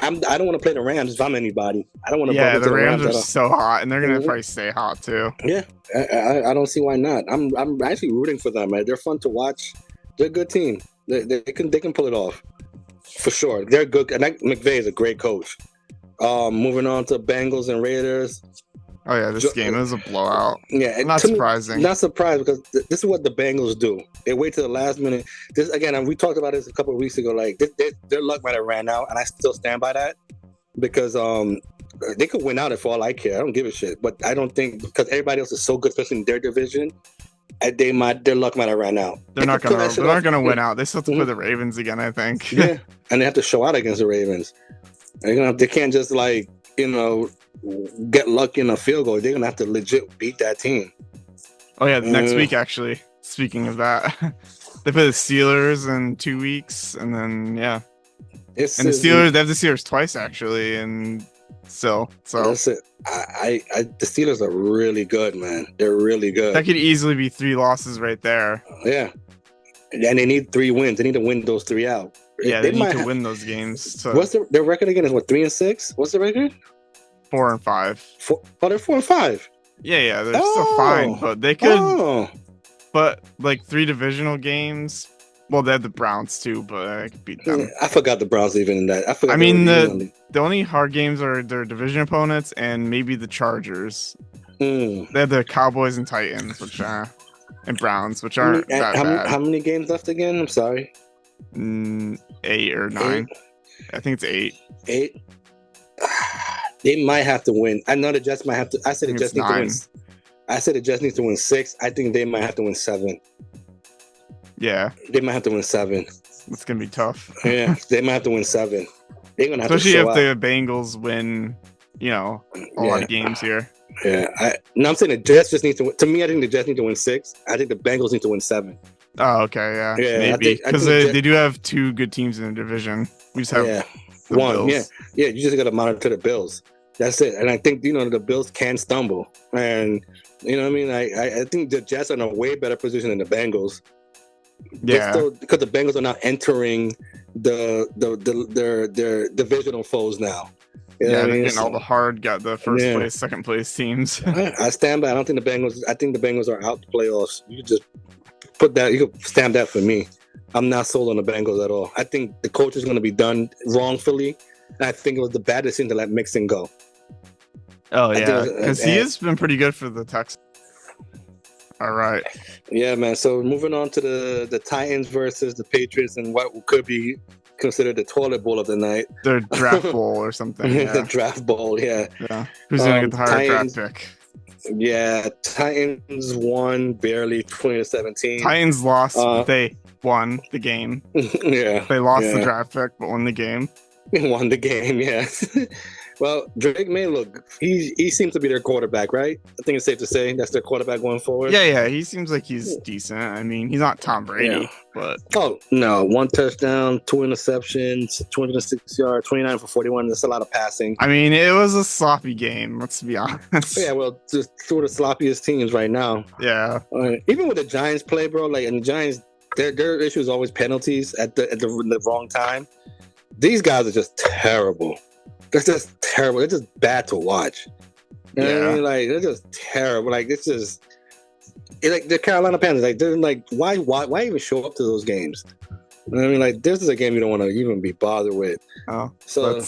I don't want to play the Rams if I'm anybody. I don't want to. Yeah, the Rams are so hot, and they're gonna probably stay hot too. Yeah, I don't see why not. I'm actually rooting for them, man. They're fun to watch. They're a good team. They can pull it off for sure. They're good. And McVay is a great coach. Moving on to Bengals and Raiders. Oh yeah, this game is a blowout. Yeah, not surprising. Not surprised because this is what the Bengals do. They wait to the last minute. This again, we talked about this a couple of weeks ago. Like their luck might have ran out, and I still stand by that because they could win out if all I care. I don't give a shit. But I don't think because everybody else is so good, especially in their division. Their luck might have ran out. They're not gonna win out. They still have to play the Ravens again, I think. Yeah, and they have to show out against the Ravens. They can't just get lucky in a field goal. They're gonna have to legit beat that team. Oh yeah, next week actually. Speaking of that, they play the Steelers in 2 weeks, and then they have the Steelers twice actually, and so that's it. The Steelers are really good, man. They're really good. That could easily be 3 losses right there. Yeah, and they need 3 wins. They need to win those 3 out. Yeah, they need to win those games. So. What's their record again? Is 3-6? What's the record? 4-5. They're 4-5. Yeah, they're still fine, but they could. But like 3 divisional games. Well, they had the Browns too, but I could beat them. I forgot the Browns even in that. I mean, the only hard games are their division opponents and maybe the Chargers. They have the Cowboys and Titans, and Browns, which aren't that bad. How many games left again? I'm sorry. 8 or 9. I think it's 8. 8. They might have to win. I know the Jets might have to. I said the Jets need to win. I said the Jets need to win 6. I think they might have to win 7. Yeah, they might have to win 7. It's gonna be tough. Yeah, they might have to win 7. They're gonna have especially to show if the Bengals win. A lot of games here. Yeah, I'm saying the Jets just need to win. To me, I think the Jets need to win 6. I think the Bengals need to win 7. Oh, okay, yeah, Yeah, maybe because they do have two good teams in the division. We just have the one. Bills. Yeah. You just got to monitor the Bills. That's it. And I think the Bills can stumble, and you know what I mean. I think the Jets are in a way better position than the Bengals. Yeah, because the Bengals are now entering their divisional foes now. You know yeah, what I they're mean? getting all the hard, got the first place, second place teams. I stand by. I don't think the Bengals. I think the Bengals are out the playoffs. You just put that. You can stamp that for me. I'm not sold on the Bengals at all. I think the coach is going to be done wrongfully. And I think it was the bad decision to let Mixon go. Oh yeah, because he has been pretty good for the Texans. All right. Yeah, man. So moving on to the Titans versus the Patriots and what could be considered the toilet bowl of the night. Their draft bowl or something. Yeah. The draft bowl, yeah. Who's going to get the higher draft pick? Yeah, Titans won barely 20-17. Titans lost. They won the game. Yeah. They lost the draft pick, but won the game. Won the game, yes. Well, Drake May, look, he seems to be their quarterback, right? I think it's safe to say that's their quarterback going forward. Yeah, he seems like he's decent. I mean, he's not Tom Brady, but... Oh, no, 1 touchdown, 2 interceptions, 206 yards, 29 for 41. That's a lot of passing. I mean, it was a sloppy game, let's be honest. Yeah, well, just two of the sloppiest teams right now. Yeah. Even with the Giants play, bro, and the Giants, their issue is always penalties at the wrong time. These guys are just terrible. They're just terrible. They're just bad to watch. You know what I mean? Like, they're just terrible. Like, it's just like the Carolina Panthers. Like, they're like, why even show up to those games? You know what I mean? Like, this is a game you don't want to even be bothered with. Oh, so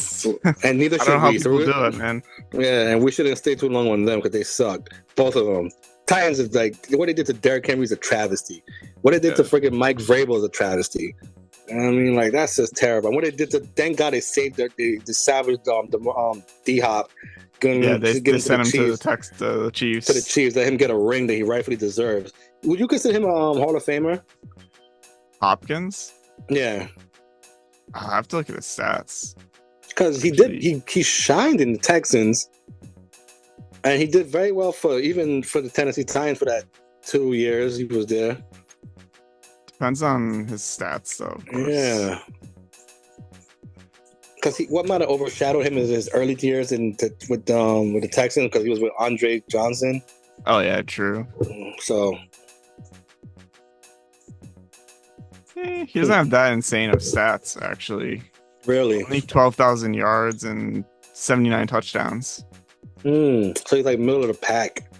and neither should we. I don't know how people do it, man. Yeah, and we shouldn't stay too long on them because they sucked. Both of them. Titans is like, what they did to Derrick Henry is a travesty. What they did to freaking Mike Vrabel is a travesty. I mean, like, that's just terrible. And what they did to, thank God they saved they salvaged D-Hop. They sent him to the Chiefs. To the Chiefs, let him get a ring that he rightfully deserves. Would you consider him a Hall of Famer? Hopkins? Yeah. I have to look at his stats. Because he shined in the Texans. And he did very well for the Tennessee Titans for that 2 years he was there. Depends on his stats, though. Yeah. Because what might have overshadowed him is his early years with the Texans, because he was with Andre Johnson. Oh yeah, true. So he doesn't have that insane of stats, actually. Really? Only 12,000 yards and 79 touchdowns. So he's like middle of the pack.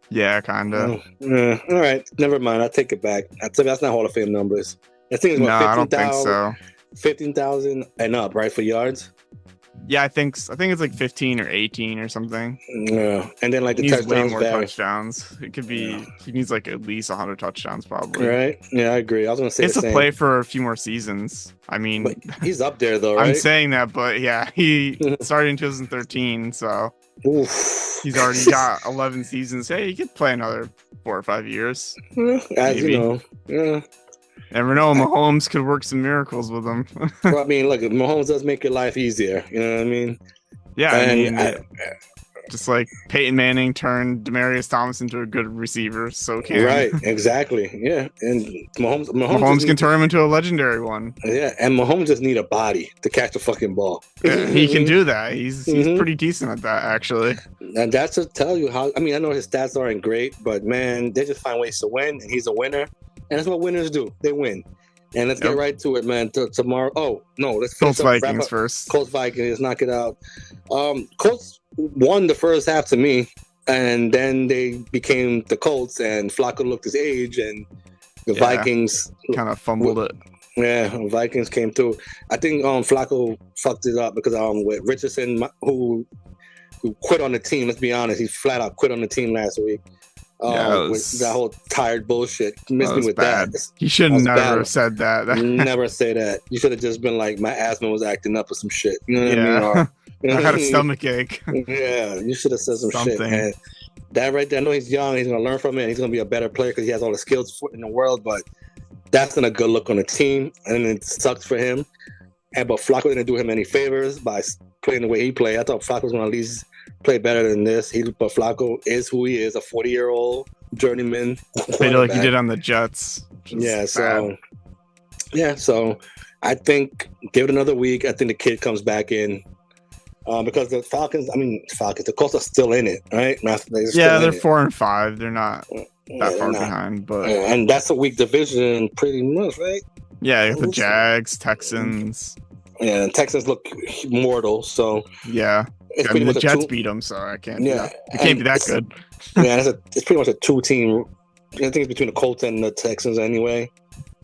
Yeah, kind of. All right, never mind. I take it back. That's not Hall of Fame numbers. I think it's what, I don't think so. 15,000 and up, right, for yards? Yeah, I think it's like 15 or 18 or something. Yeah, and then like the touchdowns way more touchdowns. It could be he needs like at least 100 touchdowns probably. Right? Yeah, I agree. I was gonna say it's a play for a few more seasons. I mean, but he's up there though, right? I'm saying that, but yeah, he started in 2013, so he's already got 11 seasons. Hey, he could play another 4 or 5 years. As you know, yeah. Never know, Mahomes could work some miracles with him. Well, I mean, look, Mahomes does make your life easier. You know what I mean? Yeah, just like Peyton Manning turned Demaryius Thomas into a good receiver, so can right, exactly, yeah. And Mahomes can turn him into a legendary one. Yeah, and Mahomes just need a body to catch a fucking ball. Yeah, he can do that. He's pretty decent at that, actually. And that's to tell you how. I mean, I know his stats aren't great, but man, they just find ways to win, and he's a winner. And that's what winners do. They win. And let's get right to it, man. Tomorrow. Oh, no. Let's Colts Vikings first. Colts Vikings. Knock it out. Colts won the first half to me. And then they became the Colts. And Flacco looked his age. And the Vikings kind of fumbled it. Yeah. Vikings came through. I think Flacco fucked it up because with Richardson, who quit on the team. Let's be honest. He flat out quit on the team last week. With that whole tired bullshit. Missed me with bad. That. You should never have said that. Never say that. You should have just been like, my asthma was acting up or some shit. You know what I mean? I had a stomach ache. Yeah, you should have said some shit. And that right there, I know he's young. He's going to learn from it. And he's going to be a better player because he has all the skills in the world. But that's not a good look on the team. And it sucks for him. But Flacco didn't do him any favors by playing the way he played. I thought Flacco was going to at least play better than this. But Flacco is who he is, a 40-year-old journeyman. Played like he did on the Jets. So I think give it another week. I think the kid comes back in. Because the Falcons, the Colts are still in it, right? They're 4-5. They're not that far behind, but and that's a weak division, pretty much, right? Yeah, the Jags, Texans. Yeah, and Texans look mortal, so yeah. The Jets beat them, so I can't. Yeah, it can't be that good. Yeah, it's pretty much a 2-team. I think it's between the Colts and the Texans anyway.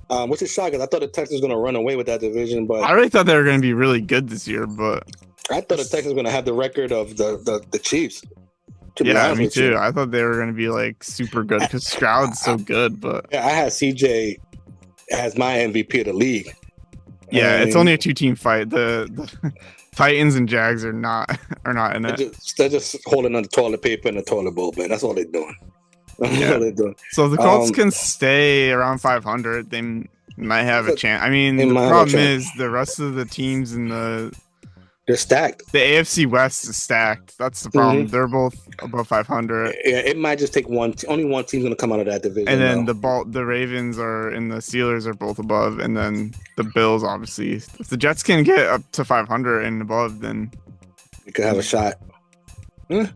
Which is shocking. I thought the Texans were going to run away with that division, but I really thought they were going to be really good this year, but. I thought the Texans were going to have the record of the Chiefs. Yeah, me too. I thought they were going to be like super good because Stroud's so good. But I had CJ as my MVP of the league. Yeah, it's only a 2-team fight. The Titans and Jags are not in it. They're just holding on the toilet paper and the toilet bowl, man. That's all they're doing. Yeah. So if the Colts can stay around 500, they might have a chance. I mean, the problem is the rest of the teams in they're stacked. The AFC West is stacked. That's the problem. They're both above 500. Yeah, it might just take only one team's going to come out of that division. And then the Ravens and the Steelers are both above, and then the Bills, obviously. If the Jets can get up to 500 and above, then you could have a shot. Yeah,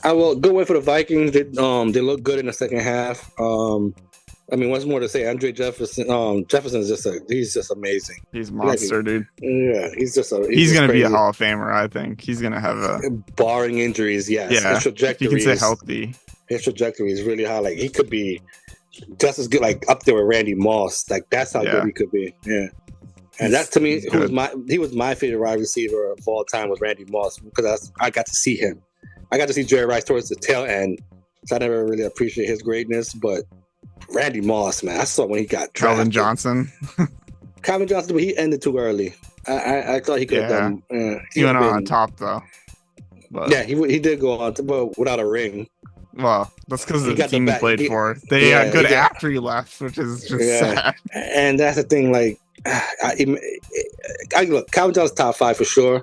I will. Good way for the Vikings. They look good in the second half. What's more to say? Andre Jefferson's he's just amazing. He's a monster, dude. Yeah, he's going to be a Hall of Famer, I think. He's going to have barring injuries, yes. Yeah, his trajectory, you can say healthy. His trajectory is really high. Like, he could be just as good, like, up there with Randy Moss. Like, that's how good he could be. Yeah. And that, to me, he was my favorite wide receiver of all time was Randy Moss because I got to see him. I got to see Jerry Rice towards the tail end, so I never really appreciate his greatness, but Randy Moss, man, I saw when he got drafted. Calvin Johnson, but he ended too early. I thought he could have done. He went on top though. But, yeah, he did go on, but without a ring. Well, that's because of the team he played for. They got good after he left, which is just sad. And that's the thing. Like, look, Calvin Johnson's top 5 for sure.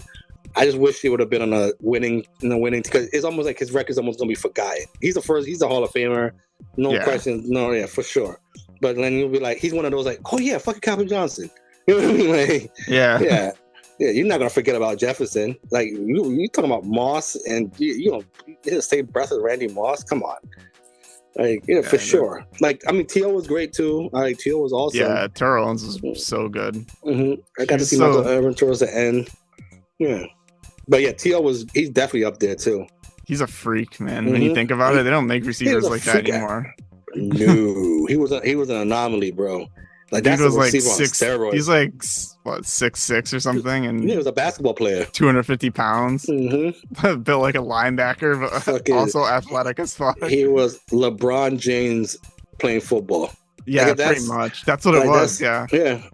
I just wish he would have been on a winning because it's almost like his record's almost gonna be forgotten. He's a Hall of Famer, no questions, for sure. But then you'll be like, he's one of those like, oh yeah, fucking Calvin Johnson. You know what I mean? Like, yeah. You're not gonna forget about Jefferson. Like you talking about Moss, and you the same breath as Randy Moss. Come on, like for sure. Like T.O. was great too. Like T.O. was awesome. Yeah, Terrell Owens was so good. Mm-hmm. I got to see Michael Irvin towards the end. Yeah. But yeah, T.O. he's definitely up there too. He's a freak, man. When you think about it, they don't make receivers like that anymore. No, he was an anomaly, bro. Like that's was like 6. He's like 6'6" or something, and he was a basketball player, 250 pounds, built like a linebacker, but also athletic as fuck. He was LeBron James playing football. Yeah, pretty much. That's what it was. Yeah,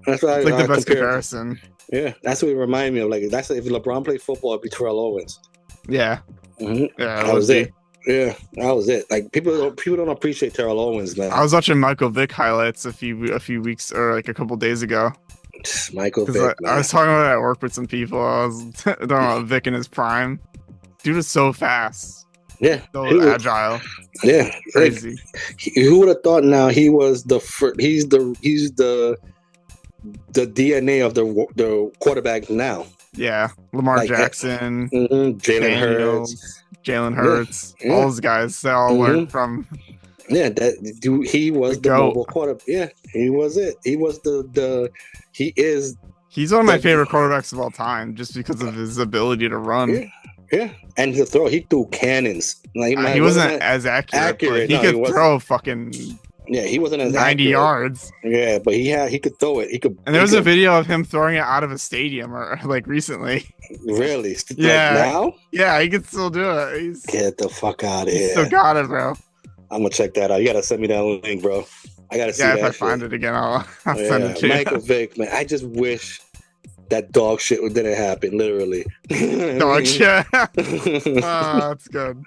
that's what it's like the best comparison. Yeah, that's what it reminded me of. Like, that's if LeBron played football, it'd be Terrell Owens. Yeah. Yeah, that was it. Yeah, that was it. Like, people don't appreciate Terrell Owens, man. I was watching Michael Vick highlights a few weeks or like a couple days ago. Michael Vick. I was talking about it at work with some people. I was talking about Vick in his prime. Dude was so fast. Yeah, so agile. Yeah, crazy. Who would have thought? Now he's the DNA of the quarterback now. Yeah, Lamar Jackson, Jalen Hurts, all those guys. They all learned from. Yeah, he was the mobile quarterback. Yeah, he was it. He was he is. He's one of my favorite quarterbacks of all time, just because of his ability to run. Yeah, and to throw, he threw cannons. Like he wasn't as accurate. But he could throw fucking. Yeah, he wasn't as 90 yards. Yeah, but he could throw it. And there was a video of him throwing it out of a stadium, or like recently. Really? Yeah. Like now? Yeah, he could still do it. Get the fuck out of here. Still got it, bro. I'm gonna check that out. You gotta send me that link, bro. I gotta see that. Yeah, if I find it again, I'll send it to you. Michael Vick, man. I just wish that dog shit didn't happen. Literally. Dog shit. That's good.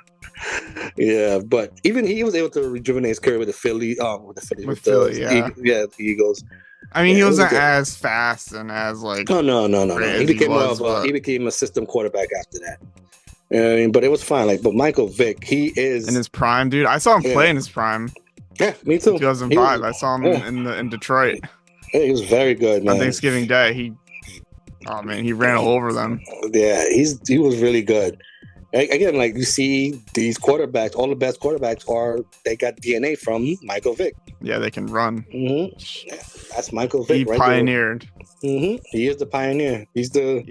Yeah, but even he was able to rejuvenate his career with the Philly, the Eagles. I mean, he wasn't as fast and as like. No. He became a system quarterback after that. But it was fine. Like, but Michael Vick, he is in his prime, dude. I saw him play in his prime. Yeah, me too. 2005. I saw him in Detroit. Yeah, he was very good, man. On Thanksgiving Day, he ran all over them. Yeah, he was really good. Again, like you see these quarterbacks, all the best quarterbacks they got DNA from Michael Vick. Yeah, they can run. Mm-hmm. Yeah, that's Michael Vick. He pioneered. Mm-hmm. He is the pioneer. He's the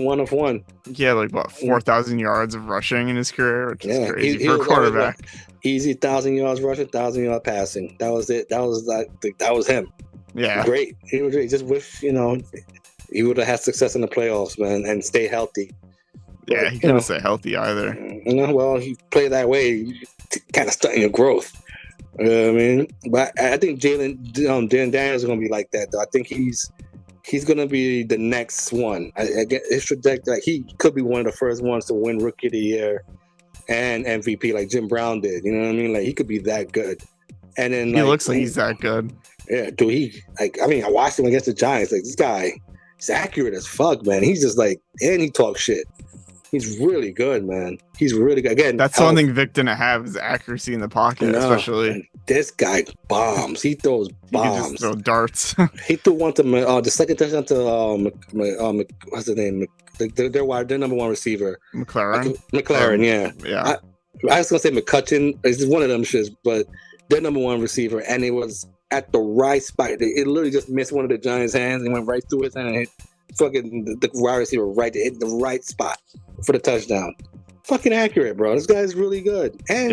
one of one. Yeah, like what 4,000 yards of rushing in his career, which is crazy for a quarterback. Easy 1,000 yards rushing, 1,000 yards passing. That was it. That was him. Yeah, great. He was great. Just wish he would have had success in the playoffs, man, and stay healthy. Yeah, he couldn't stay healthy either. Well, he played that way, kind of stunting your growth. You know what I mean? But I think Jalen Daniels is going to be like that, though. I think he's going to be the next one. I get his trajectory. Like, he could be one of the first ones to win Rookie of the Year and MVP, like Jim Brown did. You know what I mean? Like, he could be that good. And then he looks like he's that good. Yeah, dude. I watched him against the Giants. Like, this guy, he's accurate as fuck, man. He's just like, and he talks shit. He's really good, man. He's really good. Again, that's one thing Vic didn't have is accuracy in the pocket, especially. This guy bombs. He throws bombs. He can just throw darts. He threw one to the second touchdown to what's his name? Their number one receiver, McLaren. Yeah. I was gonna say McCutcheon. It's one of them shits, but their number one receiver, and it was at the right spot. It literally just missed one of the Giants' hands and went right through his hand and hit fucking the wide receiver right to hit the right spot for the touchdown. Fucking accurate, bro. This guy's really good. And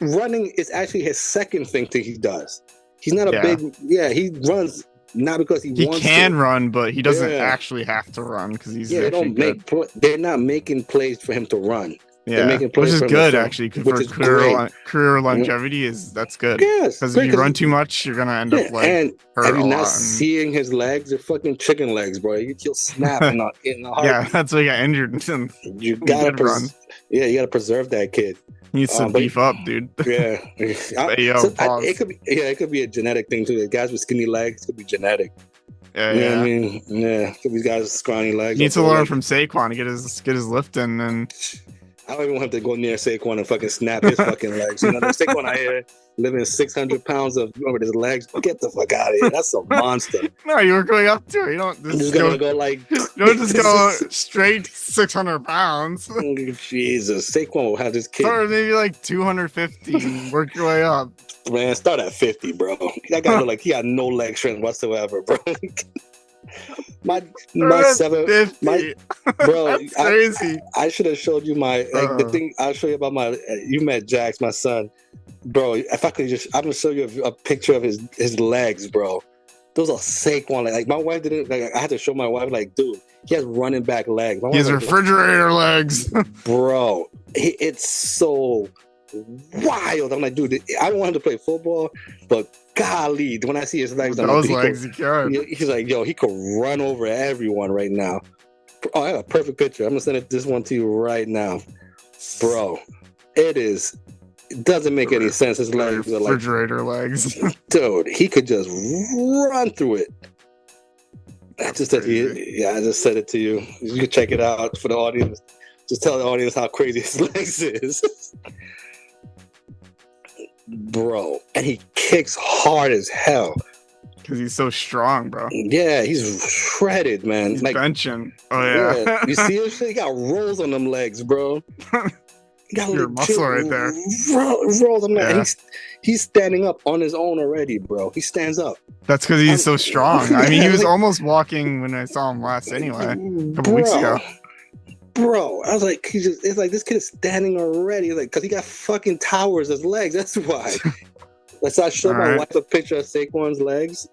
running is actually his second thing that he does. He's not he runs not because he wants to. He can run, but he doesn't actually have to run because he's they're not making plays for him to run. Yeah, which is good actually for career longevity. That's good. Yes, because if you run too much, you're gonna end up like. And have you not seeing his legs? They're fucking chicken legs, bro. He'll snap in the heart. Yeah, that's why he got injured. You gotta run. Yeah, you gotta preserve that kid. He needs to beef up, dude. Yeah, it could be a genetic thing too. The guys with skinny legs could be genetic. Yeah, you know what I mean? Yeah, these guys with scrawny legs. He needs to learn from Saquon to get his lift in and. I don't even want him to go near Saquon and fucking snap his fucking legs. You know, Saquon out here living 600 pounds over his legs. Get the fuck out of here. That's a monster. No, you were going up to it. You don't just go like. You don't just go straight 600 pounds. Jesus, Saquon will have this kid. Or maybe like 250. Work your way up. Man, start at 50, bro. That guy look like he had no leg strength whatsoever, bro. my 7 bro. That's crazy. I should have showed you the thing. I'll show you about you met Jax, my son, bro. If I could I'm gonna show you a picture of his legs, bro. Those are Saquon. Like my wife didn't. Like I had to show my wife. Like, dude, he has running back legs. He has refrigerator legs, bro. It's so wild. I'm like, dude, I don't want him to play football, but golly, when I see his legs, he's like, yo, he could run over everyone right now. Oh, I have a perfect picture. I'm gonna send this one to you right now, bro. It doesn't make any sense. His legs are like refrigerator legs, dude. He could just run through it. I just said to you. Yeah, I just said it to you. You can check it out for the audience. Just tell the audience how crazy his legs is. Bro, and he kicks hard as hell because he's so strong, bro. Yeah, he's shredded, man. He's benching. Oh yeah. You see his shit? He got rolls on them legs, bro. He got your muscle right there. Rolls on them. He's standing up on his own already, bro. He stands up. That's because he's so strong. I mean, he was almost walking when I saw him last anyway, a couple weeks ago. Bro, I was like, it's like this kid is standing already. Like, because he got fucking towers as legs. That's why. So I showed my wife a picture of Saquon's legs.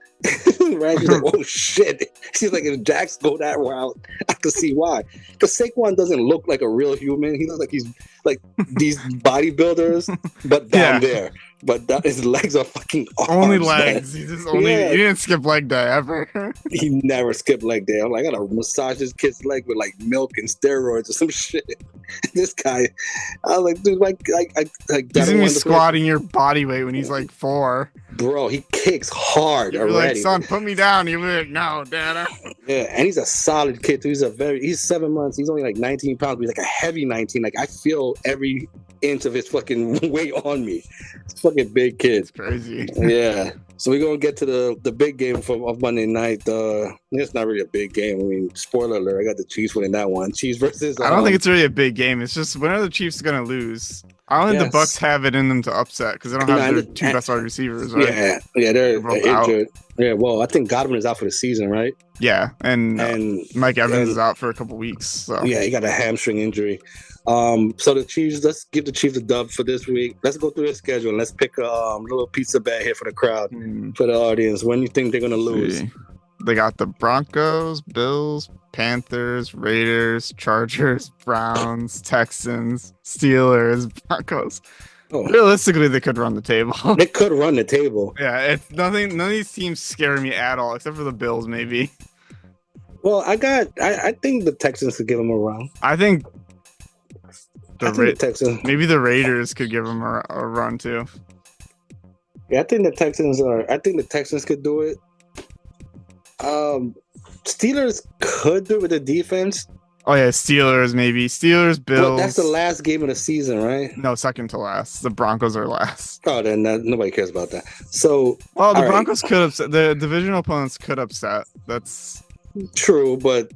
Right? She's like, oh shit. She's like, if Jax go that route, I could see why. Because Saquon doesn't look like a real human. He looks like he's like these bodybuilders, but down there. But his legs are fucking arms, only legs. Man. He just he didn't skip leg day ever. He never skipped leg day. I'm like, I gotta massage this kid's leg with like milk and steroids or some shit. This guy, I was like, dude, like he's gonna be squatting your body weight when he's like 4. Bro, he kicks hard You're already. Like, son, put me down. You're like, no, Dad. Yeah, and he's a solid kid too. He's 7 months. He's only like 19 pounds, but he's like a heavy 19. Like I feel every inch of his fucking weight on me. It's a fucking big kid. It's crazy. Yeah. So we're gonna get to the big game of Monday night. It's not really a big game. I mean, spoiler alert, I got the Chiefs winning that one. Chiefs versus I don't think it's really a big game. It's just when are the Chiefs gonna lose? I don't think the Bucks have it in them to upset because they don't have their two best wide receivers, right? Yeah, they're injured. Yeah, well, I think Godwin is out for the season, right? Yeah, and Mike Evans is out for a couple weeks. So yeah, he got a hamstring injury. So the Chiefs, let's give the Chiefs a dub for this week. Let's go through their schedule and let's pick a little pizza bet here for the crowd, for the audience. When do you think they're gonna lose? They got the Broncos, Bills, Panthers, Raiders, Chargers, Browns, Texans, Steelers, Broncos. Realistically, they could run the table. They could run the table. Yeah, it's nothing. None of these teams scare me at all, except for the Bills, maybe. Well, I think the Texans could give them a run. I think the Texans. Maybe the Raiders could give them a run too. Yeah, I think the Texans could do it. Steelers could do it with the defense. Oh yeah, Steelers maybe. Steelers, Bills. Well, that's the last game of the season, right? No, second to last. The Broncos are last. Oh, then nobody cares about that. So, well, the Broncos could upset. The divisional opponents could upset. That's true, but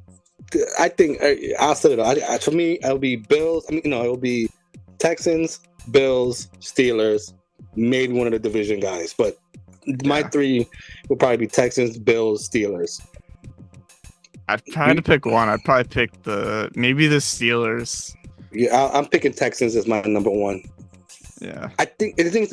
I think I'll set it up. For me, it'll be Bills. It'll be Texans, Bills, Steelers, maybe one of the division guys. But my three will probably be Texans, Bills, Steelers. I'd try to pick one. I'd probably pick maybe the Steelers. Yeah, I'm picking Texans as my number one. Yeah, I think the thing is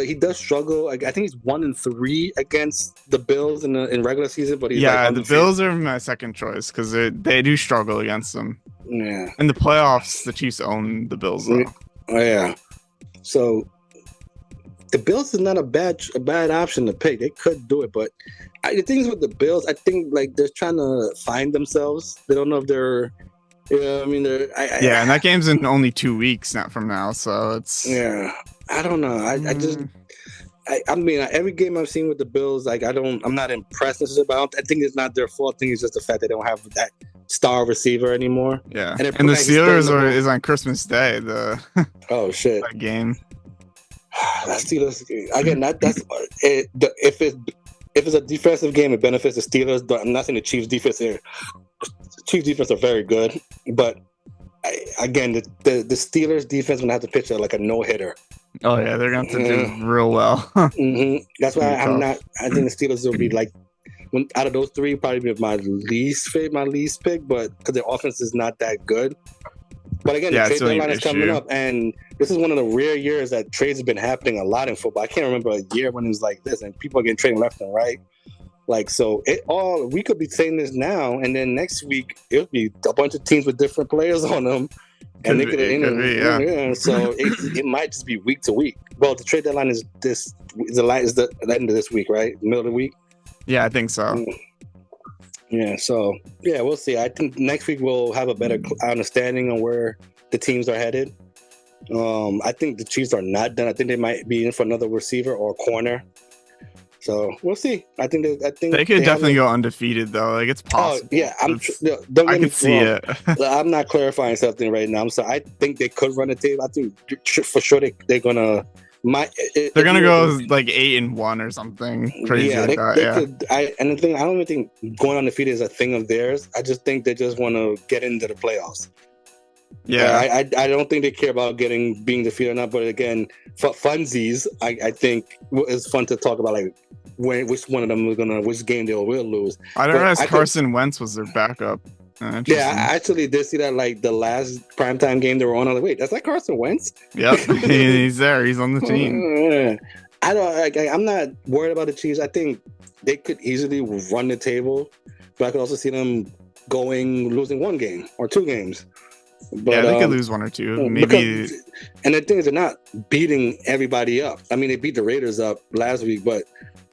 he does struggle. I think he's 1-3 against the Bills in regular season, but he's the Bills are my second choice because they do struggle against them. Yeah, in the playoffs, the Chiefs own the Bills though. Oh yeah, so the Bills is not a bad option to pick. They could do it, but the things with the Bills, I think they're trying to find themselves. They don't know if they're. And that game's in only 2 weeks not from now, so it's I don't know. Every game I've seen with the Bills, I'm not impressed about. I think it's not their fault. I think it's just the fact they don't have that star receiver anymore. Yeah, and the Steelers is on Christmas Day. Oh shit, that game. That Steelers again. That's it. If it's a defensive game, it benefits the Steelers. But I'm not saying the Chiefs' defense here. Chiefs defense are very good, but the Steelers defense gonna have to pitch like a no-hitter. Oh yeah, they're gonna have to do real well. That's why I think the Steelers will be out of those three, probably be my least pick, but because their offense is not that good. But again, the trade deadline is coming up, and this is one of the rare years that trades have been happening a lot in football. I can't remember a year when it was like this, and people are getting traded left and right. We could be saying this now, and then next week it'll be a bunch of teams with different players on them, and so it might just be week to week. Well, the trade deadline is the end of this week, right? Middle of the week. Yeah, I think so. Yeah, so we'll see. I think next week we'll have a better understanding on where the teams are headed. I think the Chiefs are not done. I think they might be in for another receiver or corner. So we'll see. I think they could definitely go undefeated though. It's possible. Oh yeah, I can see it. I'm not clarifying something right now. So I think they could run a table. I think for sure they're gonna. They're gonna go 8-1 or something crazy like that. I don't even think going undefeated is a thing of theirs. I just think they just want to get into the playoffs. Yeah, I don't think they care about being defeated or not. But again, for funsies, I think it's fun to talk about which one of them which game they will lose. I didn't realize Carson Wentz was their backup. Yeah, I actually did see that the last primetime game they were on. I was like, wait, that's Carson Wentz? Yep, he's there. He's on the team. I don't. I'm not worried about the Chiefs. I think they could easily run the table, but I could also see them losing one game or two games. But, they could lose one or two, maybe. And the thing is, they're not beating everybody up. I mean, they beat the Raiders up last week, but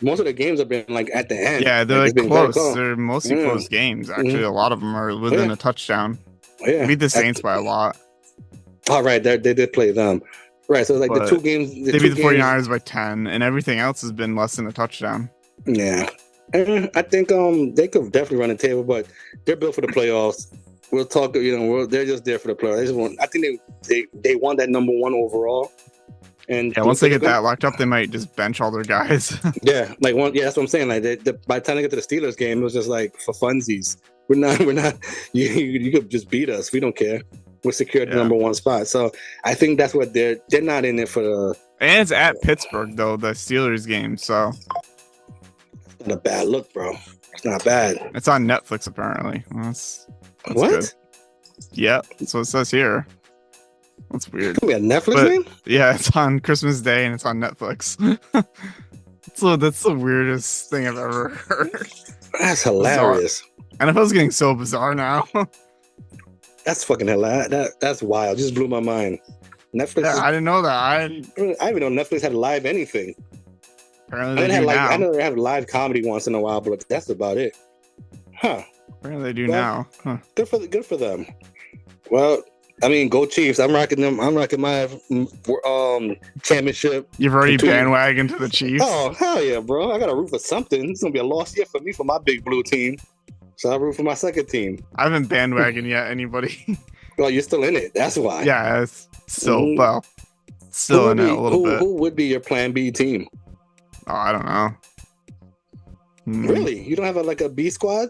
most of the games have been at the end. Yeah, they're close. They're mostly close games. Actually, a lot of them are within a touchdown. Yeah, they beat the Saints by a lot. All right, they did play them. Right, so the two games. They beat the 49ers by 10, and everything else has been less than a touchdown. Yeah, and I think they could definitely run the table, but they're built for the playoffs. we'll talk. You know, they're just there for the player. They just want. I think they want that number one overall. And yeah, once they get that locked up, they might just bench all their guys. Yeah, like one. Yeah, that's what I'm saying. Like by the time they get to the Steelers game, it was just like for funsies. We're not. You could just beat us. We don't care. We're secured the number one spot. So I think that's what they're not in it for the. And it's at Pittsburgh though, the Steelers game. So it's not a bad look, bro. It's not bad. It's on Netflix apparently. Well, that's what? Good. Yeah, that's what it says here. That's weird. It's gonna be a Netflix game? Yeah, it's on Christmas Day and it's on Netflix. So that's the weirdest thing I've ever heard. That's hilarious. Bizarre. NFL's getting so bizarre now. That's fucking hilarious. That's wild. Just blew my mind. Netflix. Yeah, I didn't know that. I didn't know Netflix had live anything. Apparently they do now. I know they have live comedy once in a while, but that's about it. Huh. Apparently they do now. Huh. Good for them. Well, I mean, go Chiefs. I'm rocking them. I'm rocking my championship. You've already bandwagoned to the Chiefs? Oh, hell yeah, bro. I got to root for something. It's going to be a lost year for me for my big blue team. So I root for my second team. I haven't bandwagoned yet, anybody. Well, you're still in it. That's why. Yeah, it's still, still in it a little bit. Who would be your plan B team? Oh, I don't know. Really? You don't have a B squad?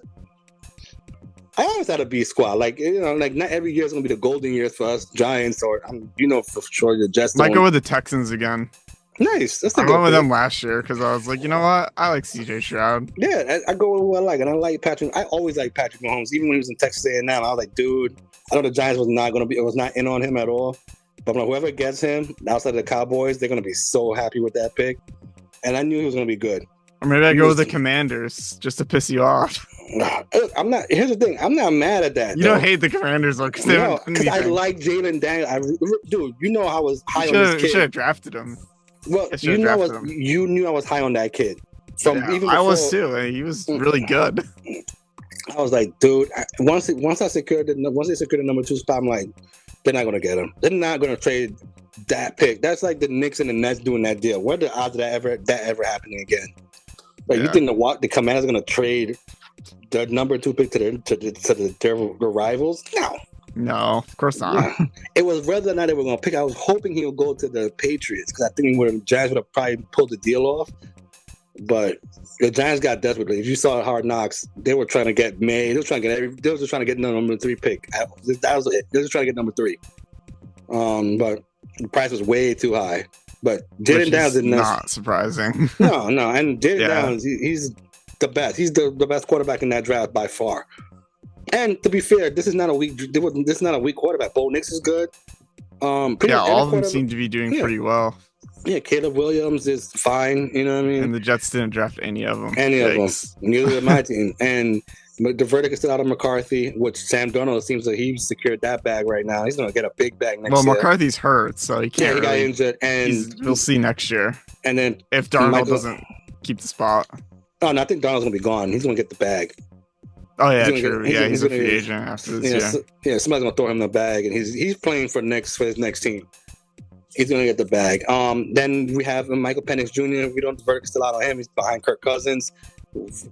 I always had a B squad. Like, you know, like not every year is going to be the golden years for us Giants or, you know, for sure the Jets. Might go with the Texans again. Nice. That's I went with them last year because I was like, you know what? I like CJ Stroud. Yeah, I go with who I like. And I like Patrick. I always like Patrick Mahomes. Even when he was in Texas A&M, I was like, dude, I know the Giants was not in on him at all. But whoever gets him outside of the Cowboys, they're going to be so happy with that pick. And I knew he was going to be good. Or maybe I go with the Commanders just to piss you off. I'm not. Here's the thing. I'm not mad at that. You don't hate the Commanders though, because I like Jalen Daniels. Dude, you know I was high on this kid. You should have drafted him. Well, you knew I was high on that kid. Even before, I was too. He was really good. I was like, dude. Once they secured the number 2 spot, I'm like, they're not gonna get him. They're not gonna trade that pick. That's like the Knicks and the Nets doing that deal. What are the odds of that ever happening again? Like, you think the Commanders are gonna trade the number 2 pick to their rivals? No, of course not. Yeah. It was whether or not they were going to pick. I was hoping he would go to the Patriots because I think the Giants would have probably pulled the deal off. But the Giants got desperate. If you saw Hard Knocks, they were trying to get May. They were trying to get they were just trying to get the number 3 pick. That was it. They were just trying to get number 3. But the price was way too high. But Jaden Downs didn't. Not surprising. No, and Jaden Downs, he's the best. He's the best quarterback in that draft by far. And to be fair, this is not a weak quarterback. Bo Nix is good. All of them seem to be doing pretty well. Yeah, Caleb Williams is fine. You know what I mean? And the Jets didn't draft any of them. Neither did my team. And the verdict is still out of McCarthy, which Sam Darnold seems like he's secured that bag right now. He's going to get a big bag next year. Well, McCarthy's hurt, so he can't. Yeah, he got injured, and we'll see next year. And then if Darnold doesn't keep the spot. Oh, no, I think Darnold's going to be gone. He's going to get the bag. Oh yeah, true. He's a free agent after this year. Somebody's gonna throw him the bag, and he's playing for his next team. He's gonna get the bag. Then we have Michael Penix Jr. We don't verdict still out on him. He's behind Kirk Cousins.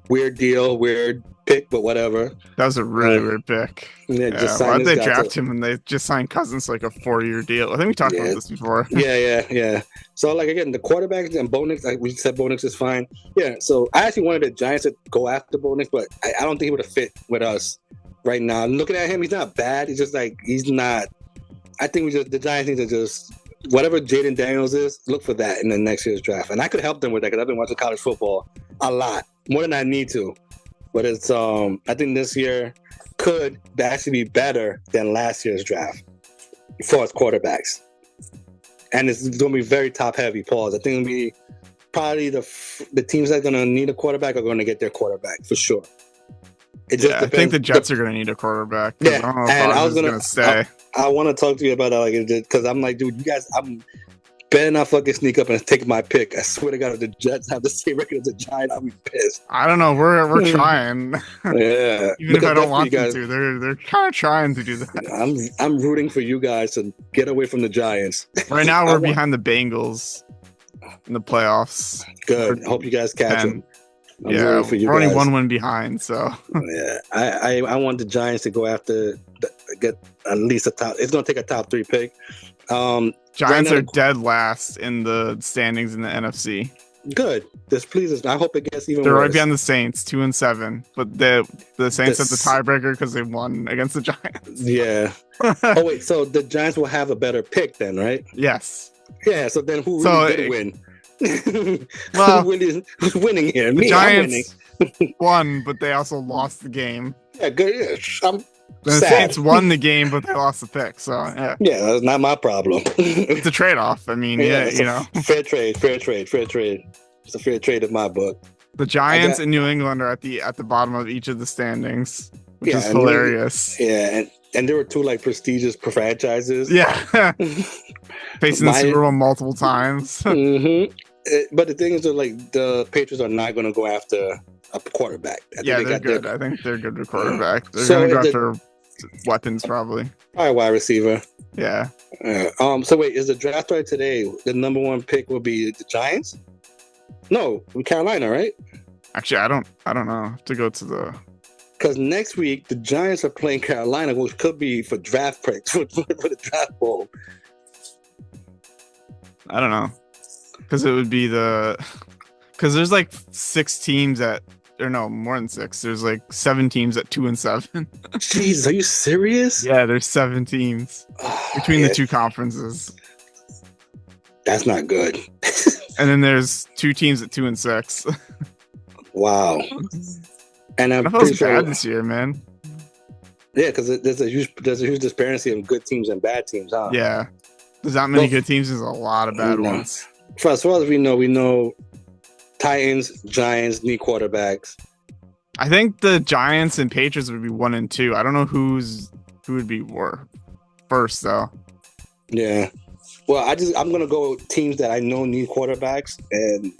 Weird deal, weird pick, but whatever. That was a really weird pick. Why did they draft him and they just signed Cousins like a 4-year deal? I think we talked about this before. Yeah. So like again, the quarterbacks and Bo Nix, like we said, Bo Nix is fine. Yeah. So I actually wanted the Giants to go after Bo Nix, but I don't think he would have fit with us right now. Looking at him, he's not bad. He's just like he's not. I think the Giants need to just whatever Jaden Daniels is, look for that in the next year's draft, and I could help them with that because I've been watching college football a lot more than I need to. But it's I think this year could actually be better than last year's draft for its quarterbacks. And it's going to be very top heavy, Pauls. I think it'll be probably the teams that are going to need a quarterback are going to get their quarterback for sure. It just depends. I think the Jets are going to need a quarterback. Yeah, I don't know if I was going to stay. I want to talk to you about that because I'm like, dude, you guys, I'm better not fucking sneak up and take my pick. I swear to God, if the Jets have the same record as the Giants, I'll be pissed. I don't know. We're trying. Yeah. Even if I don't want them to, they're kind of trying to do that. I'm rooting for you guys to get away from the Giants. Right now, we're behind the Bengals in the playoffs. Good. I hope you guys catch them. I'm rooting for you we're guys. only 1 win behind, so yeah, I want the Giants to go after get at least a top. It's gonna take a top 3 pick. Giants are dead last in the standings in the NFC. Good. This pleases me. I hope it gets even They're worse. right behind the Saints, 2-7, but the Saints have the tiebreaker because they won against the Giants. Yeah. Oh wait, so the Giants will have a better pick then, right? Yes. Yeah. So then who really did win? Well, who's winning here? The Giants won, but they also lost the game. Yeah, good. Yeah, the Saints won the game, but they lost the pick. So yeah, that's not my problem. It's a trade-off. I mean, fair trade. It's a fair trade in my book. The Giants and New England are at the bottom of each of the standings, which is hilarious. And there were 2 like prestigious franchises. Yeah, facing the Super Bowl multiple times. Mm-hmm. But the thing is, that like the Patriots are not going to go after a quarterback. They're good. I think they're good with quarterback. They're going to go after weapons probably. Probably wide receiver. Yeah. So wait, is the draft right today? The number 1 pick will be the Giants? No, Carolina, right? Actually, I don't know. I have to go to the. Because next week the Giants are playing Carolina, which could be for draft picks for the draft bowl. I don't know, because it would be because there's like 6 teams more than 6. There's like 7 teams at 2-7. Jeez, are you serious? Yeah, there's 7 teams between the 2 conferences. That's not good. And then there's 2 teams at 2-6. Wow. And I'm pretty sure bad this year, man. Yeah, because there's a huge disparity of good teams and bad teams, huh? Yeah, there's not many good teams. There's a lot of bad ones. As far as we know Titans, Giants need quarterbacks. I think the Giants and Patriots would be 1 and 2. I don't know who would be first though. Yeah. Well, I'm gonna go with teams that I know need quarterbacks, and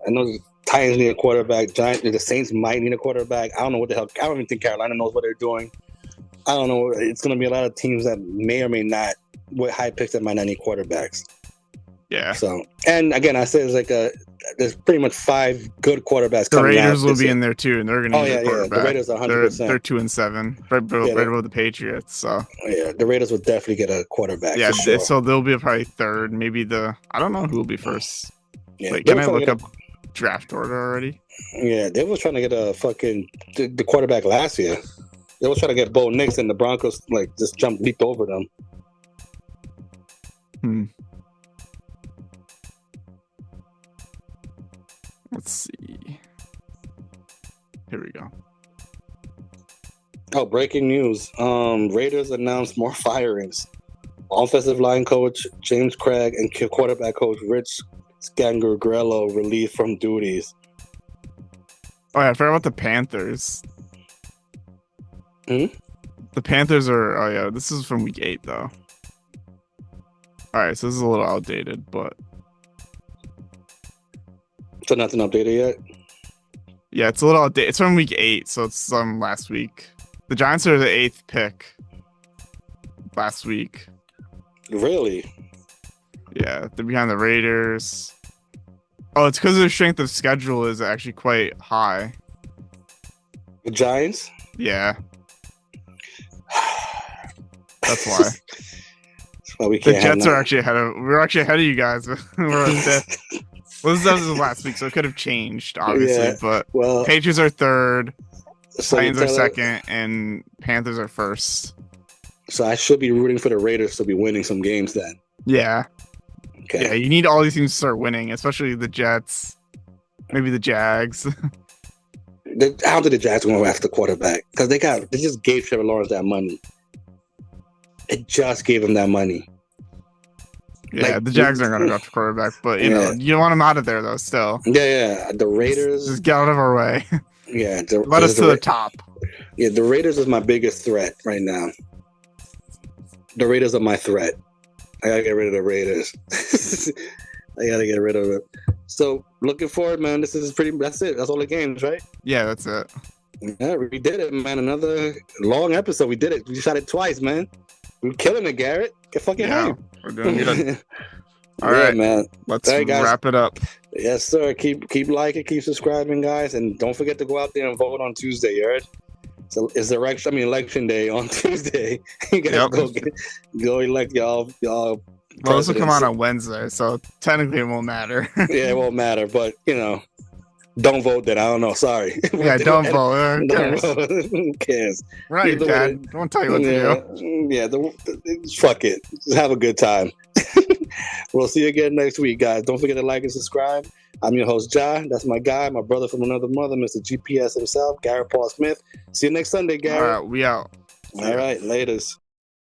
I know the Titans need a quarterback. The Saints might need a quarterback. I don't know what the hell. I don't even think Carolina knows what they're doing. I don't know. It's gonna be a lot of teams that may or may not, with high picks, that might not need quarterbacks. Yeah. So, and again, I said there's pretty much 5 good quarterbacks. The Raiders will be in there too, and they're going to need a quarterback. The Raiders are 100%. They're 2-7, right above the Patriots. So the Raiders will definitely get a quarterback. Yeah, for sure. So they'll be probably 3rd. Maybe I don't know who will be first. Yeah, wait, can I look up draft order already? Yeah, they were trying to get the quarterback last year. They were trying to get Bo Nix, and the Broncos just leaped over them. Let's see. Here we go. Oh, breaking news. Raiders announced more firings. Offensive line coach James Craig and quarterback coach Rich Scangarello relieved from duties. Oh, yeah, I forgot about the Panthers. The Panthers are... Oh, yeah, this is from week 8, though. All right, so this is a little outdated, but... So nothing updated yet? Yeah, it's a little outdated. It's from week 8, so it's from last week. The Giants are the 8th pick last week. Really? Yeah, they're behind the Raiders. Oh, it's because their strength of schedule is actually quite high. The Giants? Yeah. That's why. That's why we can't. The Jets are actually we're actually ahead of you guys. We're at 5th. Well, this was last week, so it could have changed, obviously. Yeah, but Patriots are 3rd, Titans are 2nd, and Panthers are 1st. So I should be rooting for the Raiders to be winning some games then. Yeah. Okay. Yeah, you need all these teams to start winning, especially the Jets, maybe the Jags. I don't think the Jags are going to go after the quarterback because they just gave Trevor Lawrence that money. It just gave him that money. Yeah, the Jags aren't going to go after quarterback, but you know, you want them out of there though. Still, yeah. The Raiders just get out of our way. Yeah, let us to the top. Yeah, the Raiders is my biggest threat right now. The Raiders are my threat. I gotta get rid of the Raiders. I gotta get rid of it. So looking forward, man. That's it. That's all the games, right? Yeah, that's it. Yeah, we did it, man. Another long episode. We did it. We shot it twice, man. We're killing it, Garrett. Get fucking hype. We're doing good. All right, man. Let's wrap it up. Yes, sir. Keep liking, keep subscribing, guys, and don't forget to go out there and vote on Tuesday. You heard? So it's election day on Tuesday. You guys go elect y'all. Well, this will come out on Wednesday, so technically it won't matter. Yeah, it won't matter, but don't vote then. I don't know. Sorry. Yeah, don't vote. Who cares? Right, Dad. Don't tell you what to do. Yeah, fuck it. Just have a good time. We'll see you again next week, guys. Don't forget to like and subscribe. I'm your host, Jah. That's my guy, my brother from another mother, Mr. GPS himself, Garrett Paul Smith. See you next Sunday, Garrett. All right, we out. All right, laters.